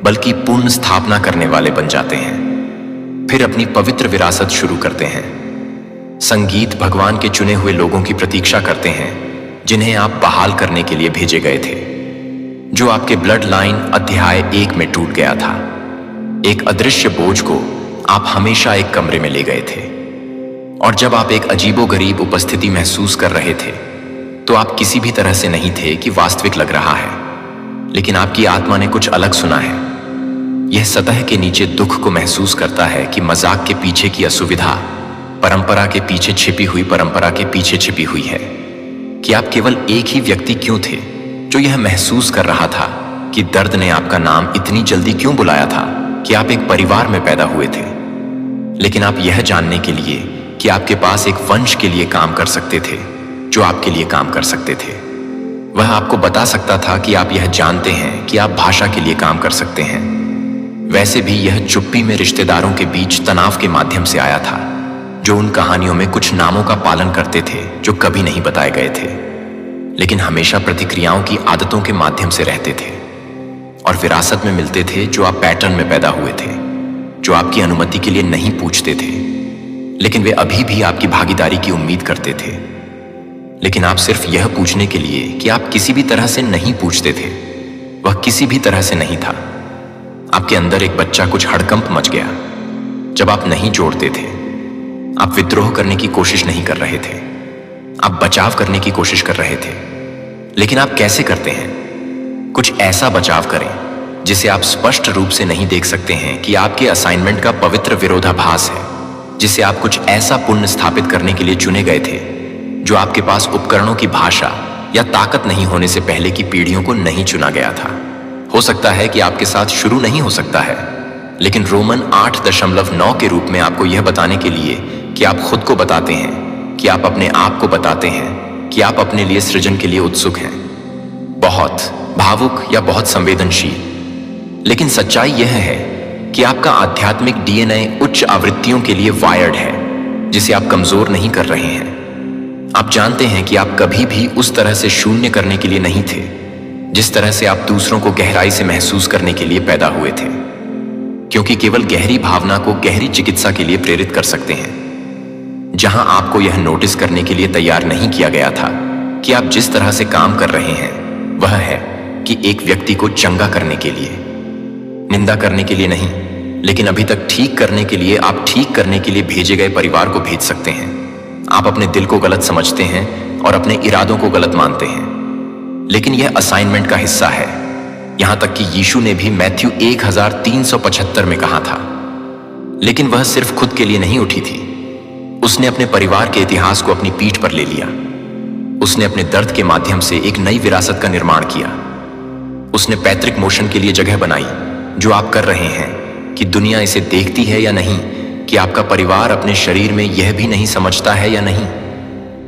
बल्कि पुनः स्थापना करने वाले बन जाते हैं। फिर अपनी पवित्र विरासत शुरू करते हैं। संगीत भगवान के चुने हुए लोगों की प्रतीक्षा करते हैं, जिन्हें आप बहाल करने के लिए भेजे गए थे, जो आपके ब्लड लाइन अध्याय 1 में टूट गया था। एक अदृश्य बोझ को आप हमेशा एक कमरे में ले गए थे, और जब आप एक अजीबोगरीब उपस्थिति महसूस कर रहे थे, तो आप किसी भी तरह से नहीं थे कि वास्तविक लग रहा है, लेकिन आपकी आत्मा ने कुछ अलग सुना है। यह सतह के नीचे दुख को महसूस करता है कि मजाक के पीछे की असुविधा परंपरा के पीछे छिपी हुई परंपरा के पीछे छिपी हुई है, कि आप केवल एक ही व्यक्ति क्यों थे जो यह महसूस कर रहा था कि दर्द ने आपका नाम इतनी जल्दी क्यों बुलाया था, कि आप एक परिवार में पैदा हुए थे। लेकिन आप यह जानने के लिए कि आपके पास एक वंश के लिए काम कर सकते थे जो आपके लिए काम कर सकते थे। वह आपको बता सकता था कि आप यह जानते हैं कि आप भाषा के लिए काम कर सकते हैं। वैसे भी यह चुप्पी में रिश्तेदारों के बीच तनाव के माध्यम से आया था, जो उन कहानियों में कुछ नामों का पालन करते थे जो कभी नहीं बताए गए थे, लेकिन हमेशा प्रतिक्रियाओं की आदतों के माध्यम से रहते थे, और विरासत में मिलते थे जो आप पैटर्न में पैदा हुए थे, जो आपकी अनुमति के लिए नहीं पूछते थे, लेकिन वे अभी भी आपकी भागीदारी की उम्मीद करते थे। लेकिन आप सिर्फ यह पूछने के लिए कि आप किसी भी तरह से नहीं पूछते थे, वह किसी भी तरह से नहीं था। आपके अंदर एक बच्चा कुछ हड़कंप मच गया जब आप नहीं जोड़ते थे। आप विद्रोह करने की कोशिश नहीं कर रहे थे, आप बचाव करने की कोशिश कर रहे थे। लेकिन आप कैसे करते हैं? कुछ ऐसा बचाव करें जिसे आप स्पष्ट रूप से नहीं देख सकते हैं कि आपके असाइनमेंट का पवित्र विरोधाभास है, जिसे आप कुछ ऐसा पुण्य स्थापित करने के लिए चुने गए थे जो आपके पास उपकरणों की भाषा या ताकत नहीं होने से पहले की पीढ़ियों को नहीं चुना गया था। हो सकता है कि आपके साथ शुरू नहीं हो सकता है, लेकिन रोमन 8.9 के रूप में आपको यह बताने के लिए कि आप खुद को बताते हैं, कि आप अपने आप को बताते हैं कि आप अपने लिए सृजन के लिए उत्सुक हैं, बहुत भावुक या बहुत संवेदनशील। लेकिन सच्चाई यह है कि आपका आध्यात्मिक डीएनए उच्च आवृत्तियों के लिए वायर्ड है, जिसे आप कमजोर नहीं कर रहे हैं। आप जानते हैं कि आप कभी भी उस तरह से शून्य करने के लिए नहीं थे जिस तरह से आप दूसरों को गहराई से महसूस करने के लिए पैदा हुए थे, क्योंकि केवल गहरी भावना को गहरी चिकित्सा के लिए प्रेरित कर सकते हैं। जहां आपको यह नोटिस करने के लिए तैयार नहीं किया गया था कि आप जिस तरह से काम कर रहे हैं वह है कि एक व्यक्ति को चंगा करने के लिए, निंदा करने के लिए नहीं, लेकिन अभी तक ठीक करने के लिए आप ठीक करने के लिए भेजे गए परिवार को भेज सकते हैं। आप अपने दिल को गलत समझते हैं और अपने इरादों को गलत मानते हैं, लेकिन यह असाइनमेंट का हिस्सा है। यहां तक कि यीशु ने भी मैथ्यू 1375 में कहा था। लेकिन वह सिर्फ खुद के लिए नहीं उठी थी, उसने अपने परिवार के इतिहास को अपनी पीठ पर ले लिया। उसने अपने दर्द के माध्यम से एक नई विरासत का निर्माण किया। उसने पैतृक मोशन के लिए जगह बनाई, जो आप कर रहे हैं कि दुनिया इसे देखती है या नहीं, कि आपका परिवार अपने शरीर में यह भी नहीं समझता है या नहीं।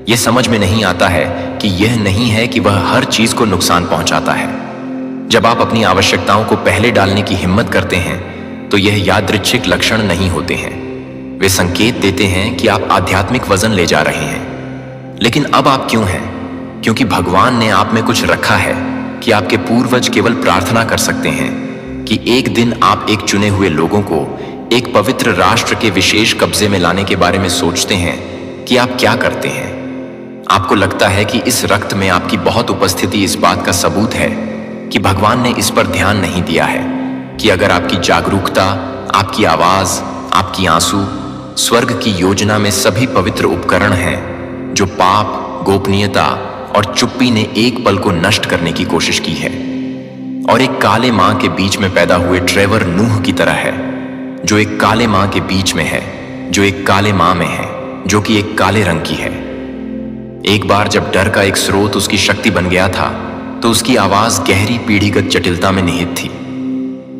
यह समझ में नहीं आता है कि यह नहीं है कि वह हर चीज को नुकसान पहुंचाता है। जब आप अपनी आवश्यकताओं को पहले डालने की हिम्मत करते हैं तो यह यादृच्छिक लक्षण नहीं होते हैं, वे संकेत देते हैं कि आप आध्यात्मिक वजन ले जा रहे हैं। लेकिन अब आप क्यों हैं? क्योंकि भगवान ने आप में कुछ रखा है कि आपके पूर्वज केवल प्रार्थना कर सकते हैं कि एक दिन आप एक चुने हुए लोगों को एक पवित्र राष्ट्र के विशेष कब्जे में लाने के बारे में सोचते हैं कि आप क्या करते हैं। आपको लगता है कि इस रक्त में आपकी बहुत उपस्थिति इस बात का सबूत है कि भगवान ने इस पर ध्यान नहीं दिया है कि अगर आपकी जागरूकता, आपकी आवाज, आपकी आंसू स्वर्ग की योजना में सभी पवित्र उपकरण हैं जो पाप, गोपनीयता और चुप्पी ने एक पल को नष्ट करने की कोशिश की है, और एक काले मां के बीच में पैदा हुए ट्रेवर नूह की तरह है, जो एक काले मां के बीच में है, जो एक काले मां में है, जो कि एक काले रंग की है। एक बार जब डर का एक स्रोत उसकी शक्ति बन गया था तो उसकी आवाज गहरी पीढ़ीगत जटिलता में निहित थी।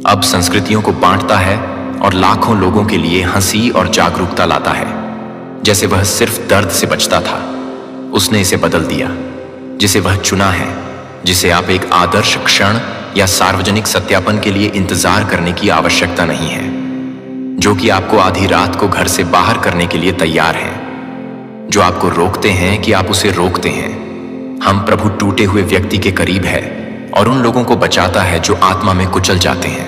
अब संस्कृतियों को बांटता है और लाखों लोगों के लिए हंसी और जागरूकता लाता है। जैसे वह सिर्फ दर्द से बचता था, उसने इसे बदल दिया। जिसे वह चुना है, जिसे आप एक आदर्श क्षण या सार्वजनिक सत्यापन के लिए इंतजार करने की आवश्यकता नहीं है, जो कि आपको आधी रात को घर से बाहर करने के लिए तैयार हैं, जो आपको रोकते हैं कि आप उसे रोकते हैं। हम प्रभु टूटे हुए व्यक्ति के करीब है और उन लोगों को बचाता है जो आत्मा में कुचल जाते हैं।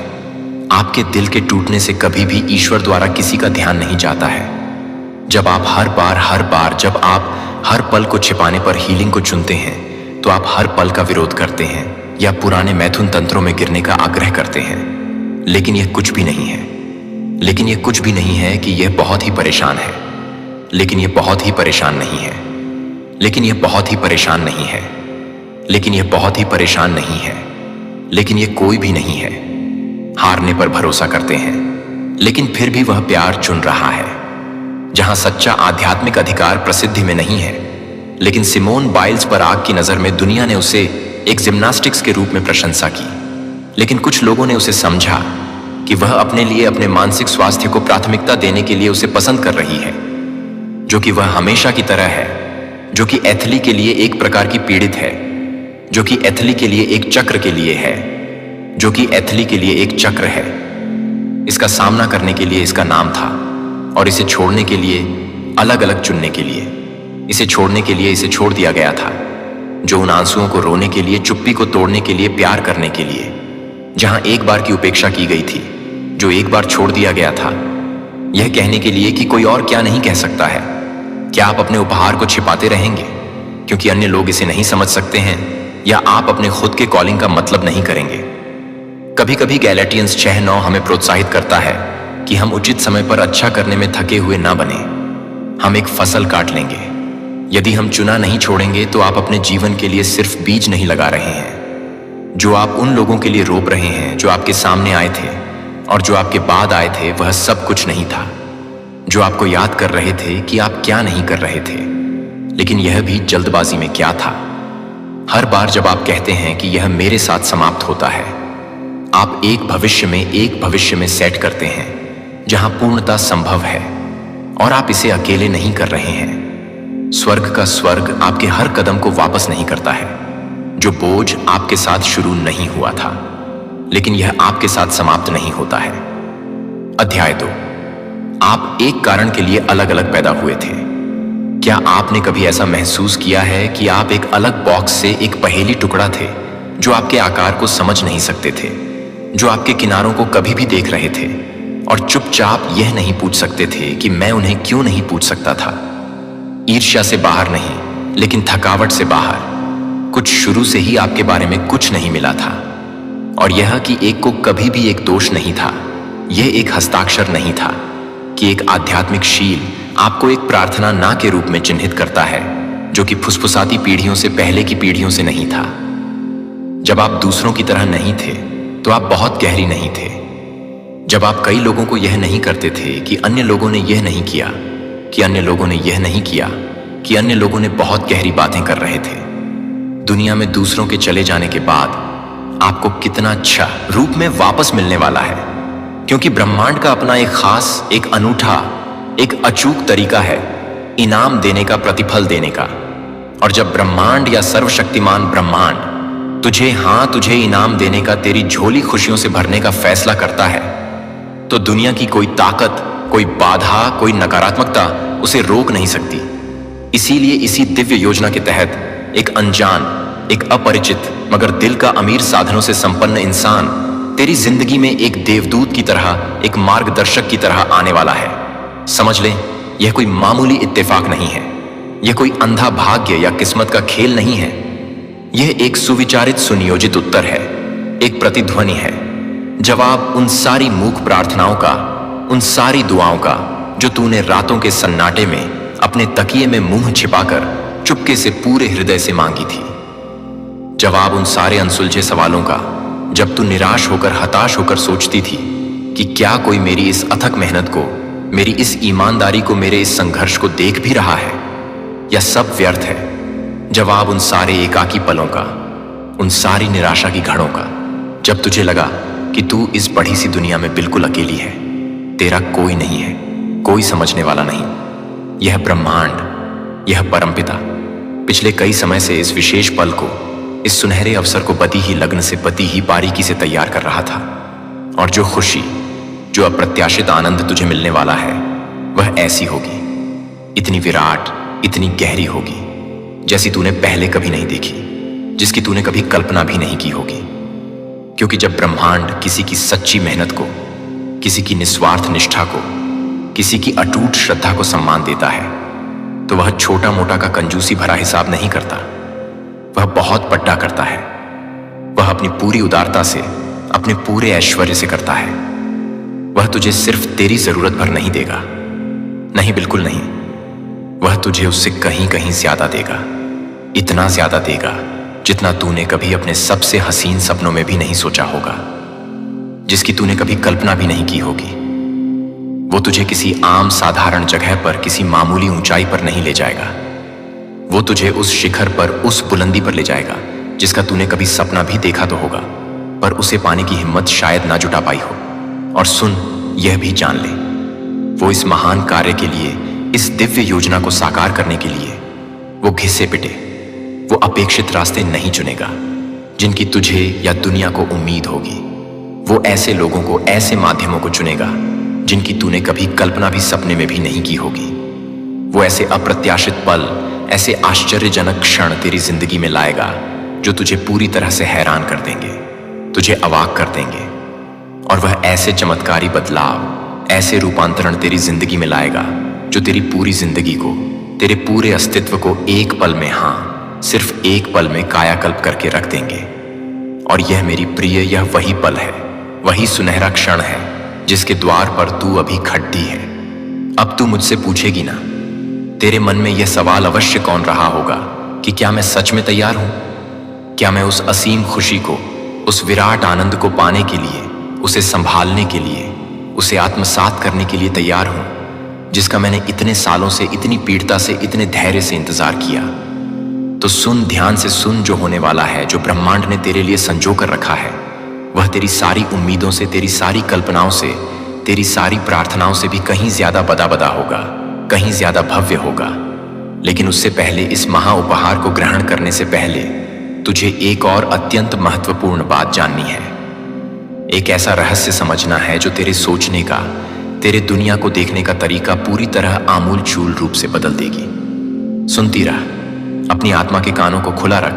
आपके दिल के टूटने से कभी भी ईश्वर द्वारा किसी का ध्यान नहीं जाता है। जब आप हर बार जब आप हर पल को छिपाने पर हीलिंग को चुनते हैं, तो आप हर पल का विरोध करते हैं या पुराने मैथुन तंत्रों में गिरने का आग्रह करते हैं। लेकिन यह कुछ भी नहीं है। लेकिन यह कुछ भी नहीं है कि यह बहुत ही परेशान है। लेकिन यह बहुत ही परेशान नहीं है। लेकिन यह बहुत ही परेशान नहीं है। लेकिन यह बहुत ही परेशान नहीं है। लेकिन यह कोई भी नहीं है। हारने पर भरोसा करते हैं, लेकिन फिर भी वह प्यार चुन रहा है। जहां सच्चा आध्यात्मिक अधिकार प्रसिद्धि में नहीं है, लेकिन सिमोन बाइल्स पर आग की नजर में दुनिया ने उसे एक जिम्नास्टिक्स के रूप में प्रशंसा की। लेकिन कुछ लोगों ने उसे समझा कि वह अपने लिए अपने मानसिक स्वास्थ्य को प्राथमिकता देने के लिए उसे पसंद कर रही है, जो कि वह हमेशा की तरह है, जो कि एथली के लिए एक प्रकार की पीड़ित है, जो कि एथली के लिए एक चक्र के लिए है, जो कि एथली के लिए एक चक्र है। इसका सामना करने के लिए इसका नाम था, और इसे छोड़ने के लिए अलग अलग चुनने के लिए, इसे छोड़ने के लिए इसे छोड़ दिया गया था। जो उन आंसुओं को रोने के लिए, चुप्पी को तोड़ने के लिए, प्यार करने के लिए, जहां एक बार की उपेक्षा की गई थी, जो एक बार छोड़ दिया गया था, यह कहने के लिए कि कोई और क्या नहीं कह सकता है। क्या आप अपने उपहार को छिपाते रहेंगे क्योंकि अन्य लोग इसे नहीं समझ सकते हैं, या आप अपने खुद के कॉलिंग का मतलब नहीं करेंगे? कभी कभी गैलेटियंस 6:9 हमें प्रोत्साहित करता है कि हम उचित समय पर अच्छा करने में थके हुए ना बने। हम एक फसल काट लेंगे। यदि हम चुना नहीं छोड़ेंगे तो आप अपने जीवन के लिए सिर्फ बीज नहीं लगा रहे हैं। जो आप उन लोगों के लिए रोप रहे हैं जो आपके सामने आए थे और जो आपके बाद आए थे, वह सब कुछ नहीं था। जो आपको याद कर रहे थे कि आप क्या नहीं कर रहे थे, लेकिन यह भी जल्दबाजी में क्या था। हर बार जब आप कहते हैं कि यह मेरे साथ समाप्त होता है, आप एक भविष्य में सेट करते हैं जहां पूर्णता संभव है, और आप इसे अकेले नहीं कर रहे हैं। स्वर्ग का स्वर्ग आपके हर कदम को वापस नहीं करता है। जो बोझ आपके साथ शुरू नहीं हुआ था, लेकिन यह आपके साथ समाप्त नहीं होता है। अध्याय 2। आप एक कारण के लिए अलग अलग पैदा हुए थे। क्या आपने कभी ऐसा महसूस किया है कि आप एक अलग बॉक्स से एक पहेली टुकड़ा थे, जो आपके आकार को समझ नहीं सकते थे, जो आपके किनारों को कभी भी देख रहे थे, और चुपचाप यह नहीं पूछ सकते थे कि मैं उन्हें क्यों नहीं पूछ सकता था? ईर्ष्या से बाहर नहीं, लेकिन थकावट से बाहर। कुछ शुरू से ही आपके बारे में कुछ नहीं मिला था, और यह कि एक को कभी भी एक दोष नहीं था। यह एक हस्ताक्षर नहीं था कि एक आध्यात्मिक शील आपको एक प्रार्थना ना के रूप में चिन्हित करता है, जो कि फुसफुसाती पीढ़ियों से पहले की पीढ़ियों से नहीं था। जब आप दूसरों की तरह नहीं थे, तो आप बहुत गहरी नहीं थे। जब आप कई लोगों को यह नहीं करते थे कि अन्य लोगों ने यह नहीं किया, कि अन्य लोगों ने यह नहीं किया, कि अन्य लोगों ने बहुत गहरी बातें कर रहे थे। दुनिया में दूसरों के चले जाने के बाद आपको कितना अच्छा रूप में वापस मिलने वाला है, क्योंकि ब्रह्मांड का अपना एक खास, एक अनूठा, एक अचूक तरीका है इनाम देने का, प्रतिफल देने का। और जब ब्रह्मांड या सर्वशक्तिमान ब्रह्मांड तुझे इनाम देने का, तेरी झोली खुशियों से भरने का फैसला करता है, तो दुनिया की कोई ताकत, कोई बाधा, कोई नकारात्मकता उसे रोक नहीं सकती। इसीलिए इसी दिव्य योजना के तहत एक अनजान, एक अपरिचित मगर दिल का अमीर साधनों से संपन्न इंसान तेरी जिंदगी में एक देवदूत की तरह, एक मार्गदर्शक की तरह आने वाला है। समझ ले, यह कोई मामूली इत्तेफाक नहीं है। यह कोई अंधा भाग्य या किस्मत का खेल नहीं है। यह एक सुविचारित, सुनियोजित उत्तर है, एक प्रतिध्वनि है, जवाब उन सारी मूक प्रार्थनाओं का, उन सारी दुआओं का जो तूने रातों के सन्नाटे में अपने तकिए में मुंह छिपाकर चुपके से पूरे हृदय से मांगी थी। जवाब उन सारे अनसुलझे सवालों का जब तू निराश होकर, हताश होकर सोचती थी कि क्या कोई मेरी इस अथक मेहनत को, मेरी इस ईमानदारी को, मेरे इस संघर्ष को देख भी रहा है, या सब व्यर्थ है। जवाब उन सारे एकाकी पलों का, उन सारी निराशा की घड़ों का, जब तुझे लगा कि तू इस बड़ी सी दुनिया में बिल्कुल अकेली है, तेरा कोई नहीं है, कोई समझने वाला नहीं। यह ब्रह्मांड, यह परमपिता पिछले कई समय से इस विशेष पल को, इस सुनहरे अवसर को बती ही लग्न से, बती ही बारीकी से तैयार कर रहा था। और जो खुशी, जो अप्रत्याशित आनंद तुझे मिलने वाला है, वह ऐसी होगी, इतनी विराट, इतनी गहरी होगी, जैसी तूने पहले कभी नहीं देखी, जिसकी तूने कभी कल्पना भी नहीं की होगी। क्योंकि जब ब्रह्मांड किसी की सच्ची मेहनत को किसी की निस्वार्थ निष्ठा को, किसी की अटूट श्रद्धा को सम्मान देता है, तो वह छोटा मोटा का कंजूसी भरा हिसाब नहीं करता। वह बहुत बड़ा करता है। वह अपनी पूरी उदारता से, अपने पूरे ऐश्वर्य से करता है। वह तुझे सिर्फ तेरी जरूरत भर नहीं देगा, नहीं, बिल्कुल नहीं। वह तुझे उससे कहीं कहीं ज्यादा देगा, इतना ज्यादा देगा जितना तूने कभी अपने सबसे हसीन सपनों में भी नहीं सोचा होगा, जिसकी तूने कभी कल्पना भी नहीं की होगी। वो तुझे किसी आम साधारण जगह पर, किसी मामूली ऊंचाई पर नहीं ले जाएगा। वो तुझे उस शिखर पर, उस बुलंदी पर ले जाएगा जिसका तूने कभी सपना भी देखा तो होगा, पर उसे पाने की हिम्मत शायद ना जुटा पाई हो। और सुन, यह भी जान ले, वो इस महान कार्य के लिए, इस दिव्य योजना को साकार करने के लिए वो घिसे पिटे, वो अपेक्षित रास्ते नहीं चुनेगा जिनकी तुझे या दुनिया को उम्मीद होगी। वो ऐसे लोगों को, ऐसे माध्यमों को चुनेगा जिनकी तूने कभी कल्पना भी सपने में भी नहीं की होगी। वो ऐसे अप्रत्याशित पल, ऐसे आश्चर्यजनक क्षण तेरी जिंदगी में लाएगा जो तुझे पूरी तरह से हैरान कर देंगे, तुझे अवाक कर देंगे। और वह ऐसे चमत्कारी बदलाव, ऐसे रूपांतरण तेरी जिंदगी में लाएगा जो तेरी पूरी जिंदगी को, तेरे पूरे अस्तित्व को एक पल में, हां, सिर्फ एक पल में कायाकल्प करके रख देंगे। और यह मेरी प्रिय, यह वही पल है, वही सुनहरा क्षण है जिसके द्वार पर तू अभी खड़ी है। अब तू मुझसे पूछेगी ना, तेरे मन में यह सवाल अवश्य कौन रहा होगा कि क्या मैं सच में तैयार हूं? क्या मैं उस असीम खुशी को, उस विराट आनंद को पाने के लिए, उसे संभालने के लिए, उसे आत्मसात करने के लिए तैयार हूं, जिसका मैंने इतने सालों से, इतनी पीड़ता से, इतने धैर्य से इंतजार किया? तो सुन, ध्यान से सुन, जो होने वाला है, जो ब्रह्मांड ने तेरे लिए संजो कर रखा है, वह तेरी सारी उम्मीदों से, तेरी सारी कल्पनाओं से, तेरी सारी प्रार्थनाओं से भी कहीं ज्यादा बदा होगा, कहीं ज्यादा भव्य होगा। लेकिन उससे पहले, इस महा उपहार को ग्रहण करने से पहले, तुझे एक और अत्यंत महत्वपूर्ण बात जाननी है। एक ऐसा रहस्य समझना है जो तेरे सोचने का, तेरे दुनिया को देखने का तरीका पूरी तरह आमूल चूल रूप से बदल देगी। सुनती रह, अपनी आत्मा के कानों को खुला रख,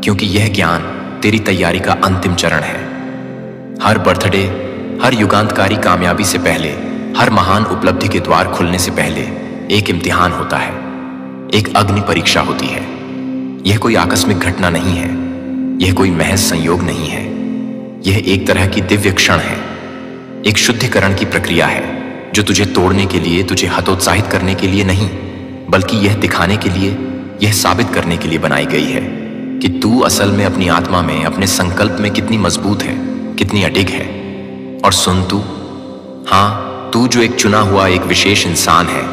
क्योंकि यह ज्ञान तेरी तैयारी का अंतिम चरण है। हर बर्थडे, हर युगांतकारी कामयाबी से पहले, हर महान उपलब्धि के द्वार खुलने से पहले एक इम्तिहान होता है, एक अग्नि परीक्षा होती है। यह कोई आकस्मिक घटना नहीं है, यह कोई महज संयोग नहीं है। यह एक तरह की दिव्य क्षण है, एक शुद्धिकरण की प्रक्रिया है जो तुझे तोड़ने के लिए, तुझे हतोत्साहित करने के लिए नहीं, बल्कि यह दिखाने के लिए, यह साबित करने के लिए बनाई गई है कि तू असल में अपनी आत्मा में, अपने संकल्प में कितनी मजबूत है, कितनी अडिग है। और सुन तू, हाँ, तू जो एक चुना हुआ, एक विशेष इंसान है,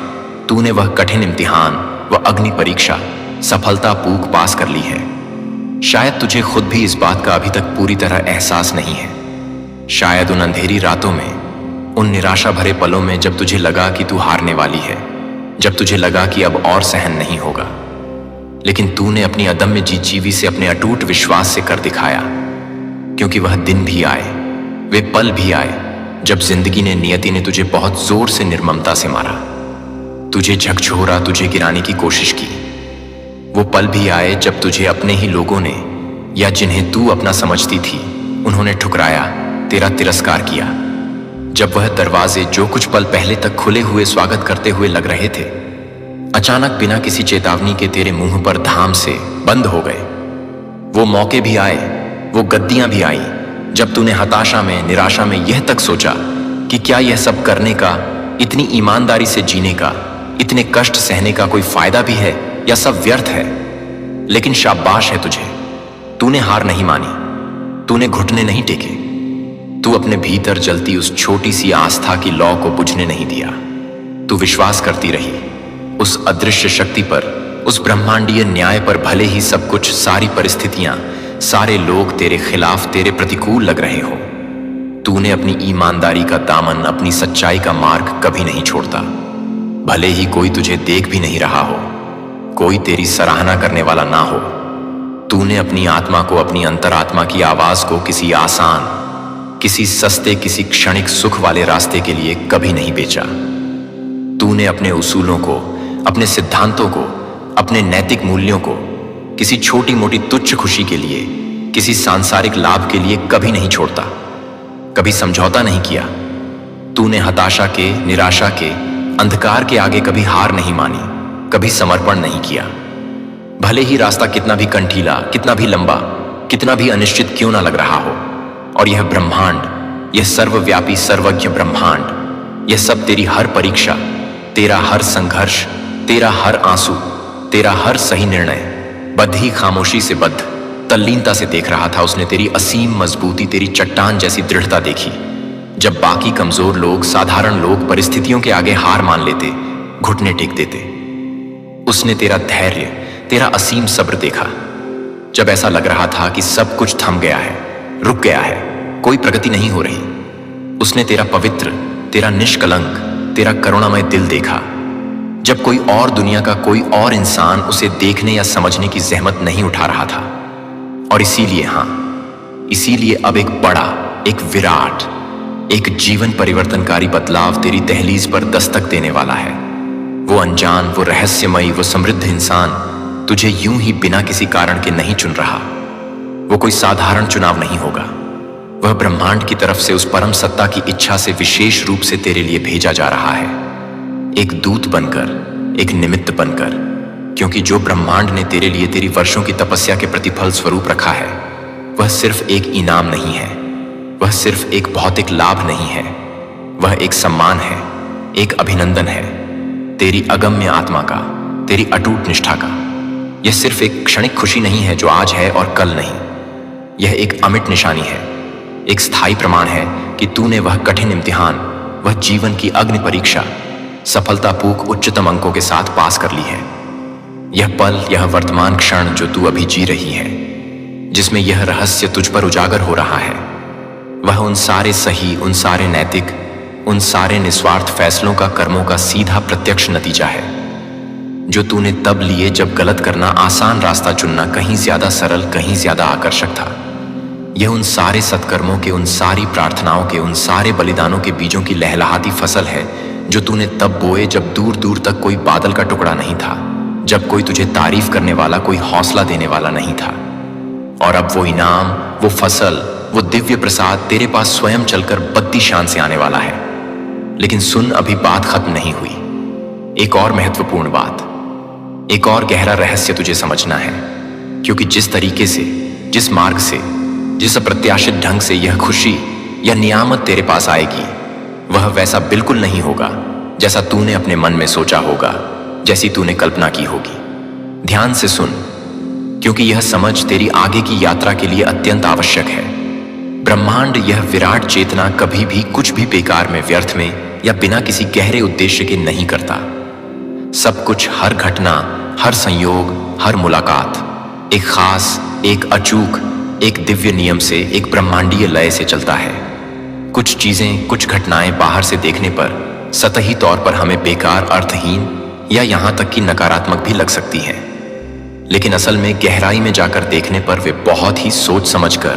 तूने वह कठिन इम्तिहान, वह अग्नि परीक्षा सफलतापूर्वक पास कर ली है। शायद तुझे खुद भी इस बात का अभी तक पूरी तरह एहसास नहीं है। शायद उन अंधेरी रातों में, उन निराशा भरे पलों में जब तुझे लगा कि तू हारने वाली है, जब तुझे लगा कि अब और सहन नहीं होगा, लेकिन तूने अपनी अदम्य जीजीवी से, अपने अटूट विश्वास से कर दिखाया। क्योंकि वह दिन भी आए, वे पल भी आए जब जिंदगी ने, नियति ने तुझे बहुत जोर से निर्ममता से मारा, तुझे झकझोरा, तुझे गिराने की कोशिश की। वो पल भी आए जब तुझे अपने ही लोगों ने, या जिन्हें तू अपना समझती थी, उन्होंने ठुकराया, तेरा तिरस्कार किया। जब वह दरवाजे जो कुछ पल पहले तक खुले हुए स्वागत करते हुए लग रहे थे, अचानक बिना किसी चेतावनी के तेरे मुंह पर धाम से बंद हो गए। वो मौके भी आए, वो गद्दियां भी आई जब तूने हताशा में, निराशा में यह तक सोचा कि क्या यह सब करने का, इतनी ईमानदारी से जीने का, इतने कष्ट सहने का कोई फायदा भी है या सब व्यर्थ है। लेकिन शाबाश है तुझे, तूने हार नहीं मानी, तूने घुटने नहीं टेके, तू अपने भीतर जलती उस छोटी सी आस्था की लौ को बुझने नहीं दिया। तू विश्वास करती रही उस अदृश्य शक्ति पर, उस ब्रह्मांडीय न्याय पर। भले ही सब कुछ, सारी परिस्थितियां, सारे लोग तेरे खिलाफ, तेरे प्रतिकूल लग रहे हो, तूने अपनी ईमानदारी का दामन, अपनी सच्चाई का मार्ग कभी नहीं छोड़ता। भले ही कोई तुझे देख भी नहीं रहा हो, कोई तेरी सराहना करने वाला ना हो, तूने अपनी आत्मा को, अपनी अंतरात्मा की आवाज को किसी आसान, किसी सस्ते, किसी क्षणिक सुख वाले रास्ते के लिए कभी नहीं बेचा। तूने अपने उसूलों को, अपने सिद्धांतों को, अपने नैतिक मूल्यों को किसी छोटी मोटी तुच्छ खुशी के लिए, किसी सांसारिक लाभ के लिए कभी नहीं छोड़ता, कभी समझौता नहीं किया। तूने हताशा के, निराशा के, अंधकार के आगे कभी हार नहीं मानी, कभी समर्पण नहीं किया। भले ही रास्ता कितना भी कंठीला, कितना भी लंबा, कितना भी अनिश्चित क्यों ना लग रहा हो, और यह ब्रह्मांड, यह सर्वव्यापी सर्वज्ञ ब्रह्मांड, यह सब तेरी हर परीक्षा, तेरा हर संघर्ष, तेरा हर आंसू, तेरा हर सही निर्णय बद्ध ही खामोशी से बद्ध तल्लीनता से देख रहा था। उसने तेरी असीम मजबूती, तेरी चट्टान जैसी दृढ़ता देखी। जब बाकी कमजोर लोग, साधारण लोग परिस्थितियों के आगे हार मान लेते, घुटने टेक देते, उसने तेरा धैर्य, तेरा असीम सब्र देखा। जब ऐसा लग रहा था कि सब कुछ थम गया है, रुक गया है, कोई प्रगति नहीं हो रही, उसने तेरा पवित्र, तेरा निष्कलंक, तेरा करुणामय दिल देखा। जब कोई और दुनिया का कोई और इंसान उसे देखने या समझने की जहमत नहीं उठा रहा था। और इसीलिए अब एक बड़ा, एक विराट, एक जीवन परिवर्तनकारी बदलाव तेरी दहलीज पर दस्तक देने वाला है। वो अनजान, वो रहस्यमयी, वो समृद्ध इंसान तुझे यूं ही बिना किसी कारण के नहीं चुन रहा। वो कोई साधारण चुनाव नहीं होगा। वह ब्रह्मांड की तरफ से उस परम सत्ता की इच्छा से विशेष रूप से तेरे लिए भेजा जा रहा है, एक दूत बनकर, एक निमित्त बनकर। क्योंकि जो ब्रह्मांड ने तेरे लिए तेरी वर्षों की तपस्या के प्रतिफल स्वरूप रखा है, वह सिर्फ एक इनाम नहीं है, वह सिर्फ एक भौतिक लाभ नहीं है, वह एक सम्मान है, एक अभिनंदन है, तेरी अगम्य आत्मा का, तेरी अटूट निष्ठा का। यह सिर्फ एक क्षणिक खुशी नहीं है जो आज है और कल नहीं, यह एक अमिट निशानी है, एक स्थायी प्रमाण है कि तूने वह कठिन इम्तिहान, वह जीवन की अग्नि परीक्षा सफलतापूर्वक उच्चतम अंकों के साथ पास कर ली है। यह पल, यह वर्तमान क्षण जो तू अभी जी रही है, जिसमें यह रहस्य तुझ पर उजागर हो रहा है, वह उन सारे सही, उन सारे नैतिक, उन सारे निस्वार्थ फैसलों का, कर्मों का सीधा प्रत्यक्ष नतीजा है जो तूने तब लिए जब गलत करना, आसान रास्ता चुनना कहीं ज्यादा सरल, कहीं ज्यादा आकर्षक था। यह उन सारे सत्कर्मों के, उन सारी प्रार्थनाओं के, उन सारे बलिदानों के बीजों की लहलहाती फसल है जो तूने तब बोए जब दूर दूर तक कोई बादल का टुकड़ा नहीं था, जब कोई तुझे तारीफ करने वाला, कोई हौसला देने वाला नहीं था। और अब वो इनाम, वो फसल, वो दिव्य प्रसाद तेरे पास स्वयं चलकर बत्ती शान से आने वाला है। लेकिन सुन, अभी बात खत्म नहीं हुई। एक और महत्वपूर्ण बात, एक और गहरा रहस्य तुझे समझना है। क्योंकि जिस तरीके से, जिस मार्ग से, जिस अप्रत्याशित ढंग से यह खुशी या नियामत तेरे पास आएगी, वह वैसा बिल्कुल नहीं होगा जैसा तूने अपने मन में सोचा होगा, जैसी तूने कल्पना की होगी। ध्यान से सुन, क्योंकि यह समझ तेरी आगे की यात्रा के लिए अत्यंत आवश्यक है। ब्रह्मांड, यह विराट चेतना कभी भी कुछ भी बेकार में, व्यर्थ में या बिना किसी गहरे उद्देश्य के नहीं करता। सब कुछ, हर घटना, हर संयोग, हर मुलाकात एक खास, एक अचूक, एक दिव्य नियम से, एक ब्रह्मांडीय लय से चलता है। कुछ चीजें, कुछ घटनाएं बाहर से देखने पर सतही तौर पर हमें बेकार, अर्थहीन या यहां तक कि नकारात्मक भी लग सकती हैं, लेकिन असल में गहराई में जाकर देखने पर वे बहुत ही सोच समझकर,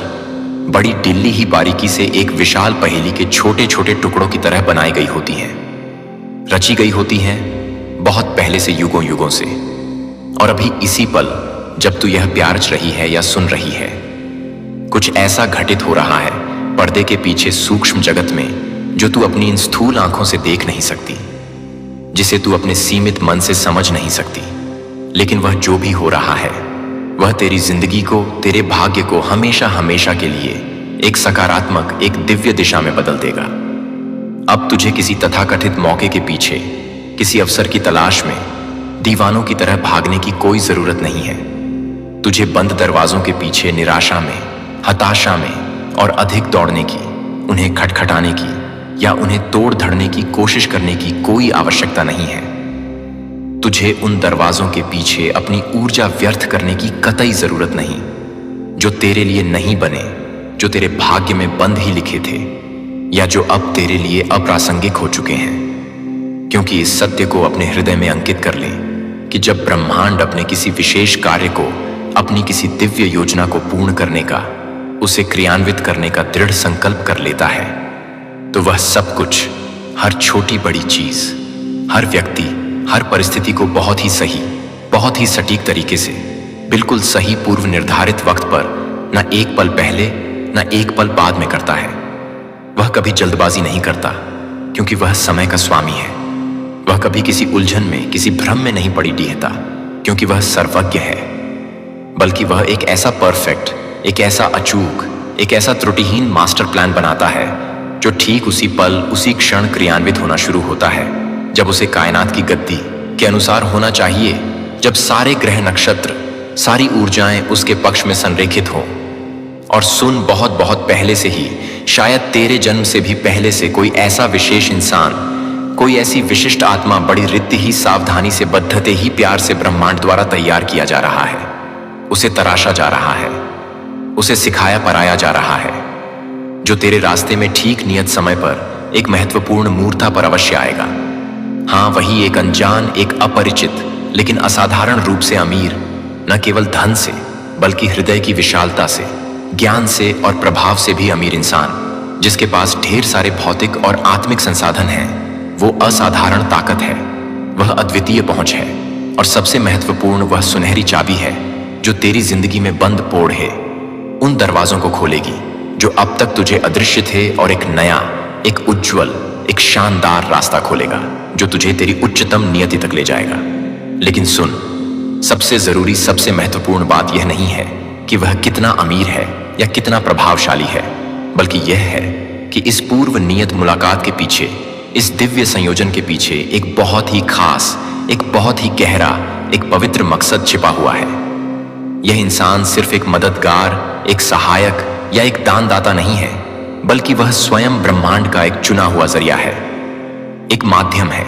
बड़ी ढिल्ली ही बारीकी से एक विशाल पहेली के छोटे छोटे टुकड़ों की तरह बनाई गई होती हैं, रची गई होती हैं बहुत पहले से, युगों युगों से। और अभी इसी पल जब तू यह प्यारज रही है या सुन रही है, कुछ ऐसा घटित हो रहा है पर्दे के पीछे सूक्ष्म जगत में जो तू अपनी इन स्थूल आंखों से देख नहीं सकती, जिसे तू अपने सीमित मन से समझ नहीं सकती। लेकिन वह जो भी हो रहा है, वह तेरी जिंदगी को, तेरे भाग्य को हमेशा हमेशा के लिए एक सकारात्मक, एक दिव्य दिशा में बदल देगा। अब तुझे किसी तथाकथित मौके के पीछे, किसी अवसर की तलाश में दीवानों की तरह भागने की कोई जरूरत नहीं है। तुझे बंद दरवाजों के पीछे निराशा में, हताशा में और अधिक दौड़ने की, उन्हें खटखटाने की या उन्हें तोड़ धड़ने की कोशिश करने की कोई आवश्यकता नहीं है। तुझे उन दरवाजों के पीछे अपनी ऊर्जा व्यर्थ करने की कतई जरूरत नहीं, जो तेरे लिए नहीं बने, जो तेरे भाग्य में बंद ही लिखे थे या जो अब तेरे लिए अप्रासंगिक हो चुके हैं। क्योंकि इस सत्य को अपने हृदय में अंकित कर ले कि जब ब्रह्मांड अपने किसी विशेष कार्य को, अपनी किसी दिव्य योजना को पूर्ण करने का, उसे क्रियान्वित करने का दृढ़ संकल्प कर लेता है, तो वह सब कुछ, हर छोटी बड़ी चीज, हर व्यक्ति, हर परिस्थिति को बहुत ही सही, बहुत ही सटीक तरीके से, बिल्कुल सही पूर्व निर्धारित वक्त पर, न एक पल पहले न एक पल बाद में करता है। वह कभी जल्दबाजी नहीं करता, क्योंकि वह समय का स्वामी है। वह कभी किसी उलझन में, किसी भ्रम में नहीं पड़ी डीहता, क्योंकि वह सर्वज्ञ है, बल्कि वह एक ऐसा परफेक्ट, एक ऐसा अचूक, एक ऐसा त्रुटिहीन मास्टर प्लान बनाता है जो ठीक उसी पल, उसी क्षण क्रियान्वित होना शुरू होता है जब उसे कायनात की गति के अनुसार होना चाहिए, जब सारे ग्रह नक्षत्र, सारी ऊर्जाएं उसके पक्ष में संरेखित हों। और सुन, बहुत बहुत पहले से ही, शायद तेरे जन्म से भी पहले से, कोई ऐसा विशेष इंसान, कोई ऐसी विशिष्ट आत्मा बड़ी रीति ही, सावधानी से, बद्धते ही प्यार से ब्रह्मांड द्वारा तैयार किया जा रहा है। उसे तराशा जा रहा है, उसे सिखाया पराया जा रहा है, जो तेरे रास्ते में ठीक नियत समय पर एक महत्वपूर्ण मूर्ता पर अवश्य आएगा। हाँ, वही एक अनजान, एक अपरिचित लेकिन असाधारण रूप से अमीर, न केवल धन से बल्कि हृदय की विशालता से, ज्ञान से और प्रभाव से भी अमीर इंसान, जिसके पास ढेर सारे भौतिक और आत्मिक संसाधन हैं। वो असाधारण ताकत है, वह अद्वितीय पहुंच है, और सबसे महत्वपूर्ण, वह सुनहरी चाबी है जो तेरी जिंदगी में बंद पोड़ है उन दरवाजों को खोलेगी जो अब तक तुझे अदृश्य थे, और एक नया, एक उज्जवल, एक शानदार रास्ता खोलेगा जो तुझे तेरी उच्चतम नियति तक ले जाएगा। लेकिन सुन, सबसे जरूरी, सबसे महत्वपूर्ण बात यह नहीं है कि वह कितना अमीर है या कितना प्रभावशाली है, बल्कि यह है कि इस पूर्व नियत मुलाकात के पीछे, इस दिव्य संयोजन के पीछे एक बहुत ही खास, एक बहुत ही गहरा, एक पवित्र मकसद छिपा हुआ है। यह इंसान सिर्फ एक मददगार, एक सहायक या एक दानदाता नहीं है, बल्कि वह स्वयं ब्रह्मांड का एक चुना हुआ जरिया है, एक माध्यम है,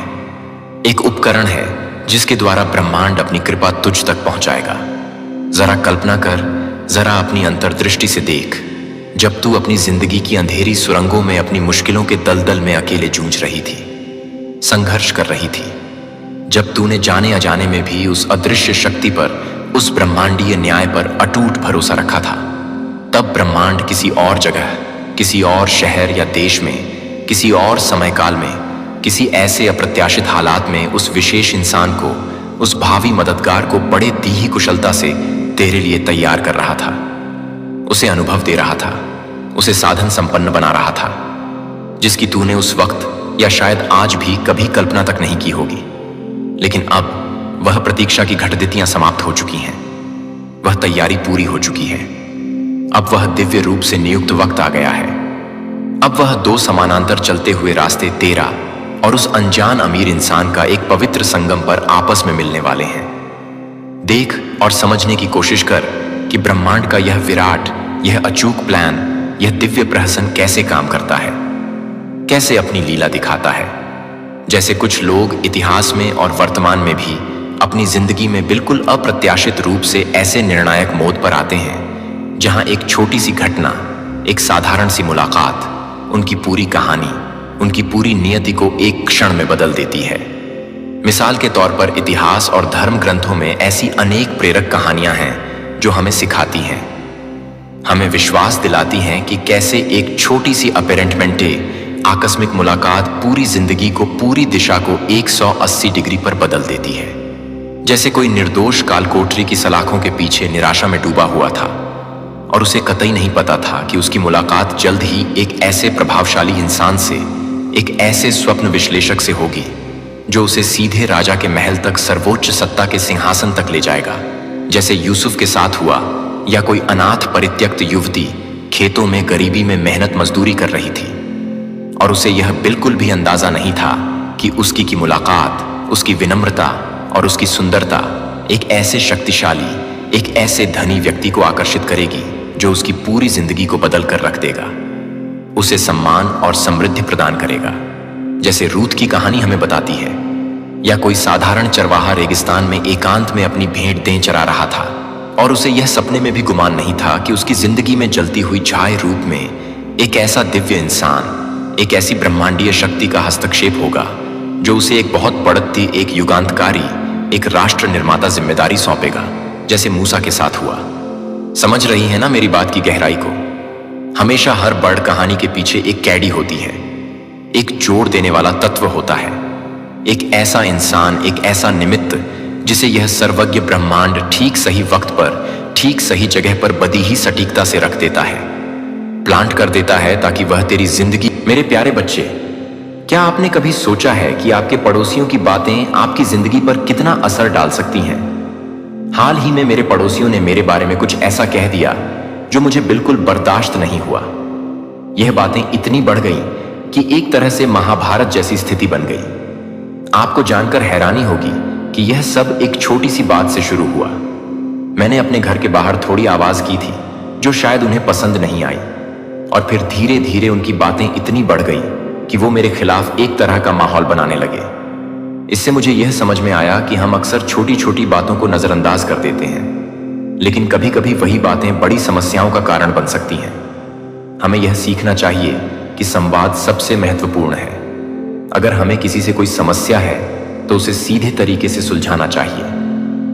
एक उपकरण है जिसके द्वारा ब्रह्मांड अपनी कृपा तुझ तक पहुंचाएगा। जरा कल्पना कर, जरा अपनी अंतर्दृष्टि से देख, जब तू अपनी जिंदगी की अंधेरी सुरंगों में अपनी मुश्किलों के दलदल में अकेले जूझ रही थी, संघर्ष कर रही थी, जब तूने जाने अजाने में भी उस अदृश्य शक्ति पर, उस ब्रह्मांडीय न्याय पर अटूट भरोसा रखा था, तब ब्रह्मांड किसी और जगह, किसी और शहर या देश में, किसी और समय काल में, किसी ऐसे अप्रत्याशित हालात में उस विशेष इंसान को, उस भावी मददगार को बड़े दीही कुशलता से तेरे लिए तैयार कर रहा था, उसे अनुभव दे रहा था, उसे साधन संपन्न बना रहा था, जिसकी तूने उस वक्त या शायद आज भी कभी कल्पना तक नहीं की होगी। लेकिन अब वह प्रतीक्षा की घटदितियां समाप्त हो चुकी हैं, वह तैयारी पूरी हो चुकी है। अब वह दिव्य रूप से नियुक्त वक्त आ गया है। अब वह दो समानांतर चलते हुए रास्ते, तेरा और उस अनजान अमीर इंसान का, एक पवित्र संगम पर आपस में मिलने वाले हैं। देख और समझने की कोशिश कर कि ब्रह्मांड का यह विराट, यह अचूक प्लान, यह दिव्य प्रहसन कैसे काम करता है, कैसे अपनी लीला दिखाता है। जैसे कुछ लोग इतिहास में और वर्तमान में भी अपनी जिंदगी में बिल्कुल अप्रत्याशित रूप से ऐसे निर्णायक मोड़ पर आते हैं जहां एक छोटी सी घटना, एक साधारण सी मुलाकात, उनकी पूरी कहानी, उनकी पूरी नियति को एक क्षण में बदल देती है। मिसाल के तौर पर इतिहास और धर्म ग्रंथों में ऐसी अनेक प्रेरक कहानियां हैं जो हमें सिखाती हैं, हमें विश्वास दिलाती हैं कि कैसे एक छोटी सी अपेरेंटमेंटे, आकस्मिक मुलाकात पूरी जिंदगी को, पूरी दिशा को 180 डिग्री पर बदल देती है। जैसे कोई निर्दोष कालकोठरी की सलाखों के पीछे निराशा में डूबा हुआ था और उसे कतई नहीं पता था कि उसकी मुलाकात जल्द ही एक ऐसे प्रभावशाली इंसान से, एक ऐसे स्वप्न विश्लेषक से होगी जो उसे सीधे राजा के महल तक, सर्वोच्च सत्ता के सिंहासन तक ले जाएगा, जैसे यूसुफ के साथ हुआ, या कोई अनाथ परित्यक्त युवती खेतों में गरीबी में मेहनत मजदूरी कर रही थी और उसे यह बिल्कुल भी अंदाजा नहीं था कि उसकी की मुलाकात, उसकी विनम्रता और उसकी सुंदरता एक ऐसे शक्तिशाली, एक ऐसे धनी व्यक्ति को आकर्षित करेगी जो उसकी पूरी जिंदगी को बदल कर रख देगा, उसे सम्मान और समृद्धि प्रदान करेगा, जैसे रूत की कहानी हमें बताती है। या कोई साधारण चरवाहा रेगिस्तान में एकांत में अपनी भेंट चरा रहा था और उसे यह सपने में भी गुमान नहीं था कि उसकी जिंदगी में जलती हुई छाए रूप में एक ऐसा दिव्य इंसान, एक ऐसी ब्रह्मांडीय शक्ति का हस्तक्षेप होगा जो उसे एक बहुत बढ़ती, एक युगांतकारी, एक राष्ट्र निर्माता जिम्मेदारी सौंपेगा, जैसे मूसा के साथ हुआ। समझ रही है ना मेरी बात की गहराई को? हमेशा हर बड़ कहानी के पीछे एक कैडी होती है, एक जोड़ देने वाला तत्व होता है, एक ऐसा इंसान, एक ऐसा निमित्त जिसे यह सर्वज्ञ ब्रह्मांड ठीक सही वक्त पर, ठीक सही जगह पर बड़ी ही सटीकता से रख देता है, प्लांट कर देता है ताकि वह तेरी जिंदगी। मेरे प्यारे बच्चे, क्या आपने कभी सोचा है कि आपके पड़ोसियों की बातें आपकी जिंदगी पर कितना असर डाल सकती हैं? हाल ही में मेरे पड़ोसियों ने मेरे बारे में कुछ ऐसा कह दिया जो मुझे बिल्कुल बर्दाश्त नहीं हुआ। यह बातें इतनी बढ़ गई कि एक तरह से महाभारत जैसी स्थिति बन गई। आपको जानकर हैरानी होगी कि यह सब एक छोटी सी बात से शुरू हुआ। मैंने अपने घर के बाहर थोड़ी आवाज की थी जो शायद उन्हें पसंद नहीं आई, और फिर धीरे धीरे उनकी बातें इतनी बढ़ गई कि वो मेरे खिलाफ एक तरह का माहौल बनाने लगे। इससे मुझे यह समझ में आया कि हम अक्सर छोटी छोटी बातों को नजरअंदाज कर देते हैं, लेकिन कभी कभी वही बातें बड़ी समस्याओं का कारण बन सकती हैं। हमें यह सीखना चाहिए कि संवाद सबसे महत्वपूर्ण है। अगर हमें किसी से कोई समस्या है तो उसे सीधे तरीके से सुलझाना चाहिए,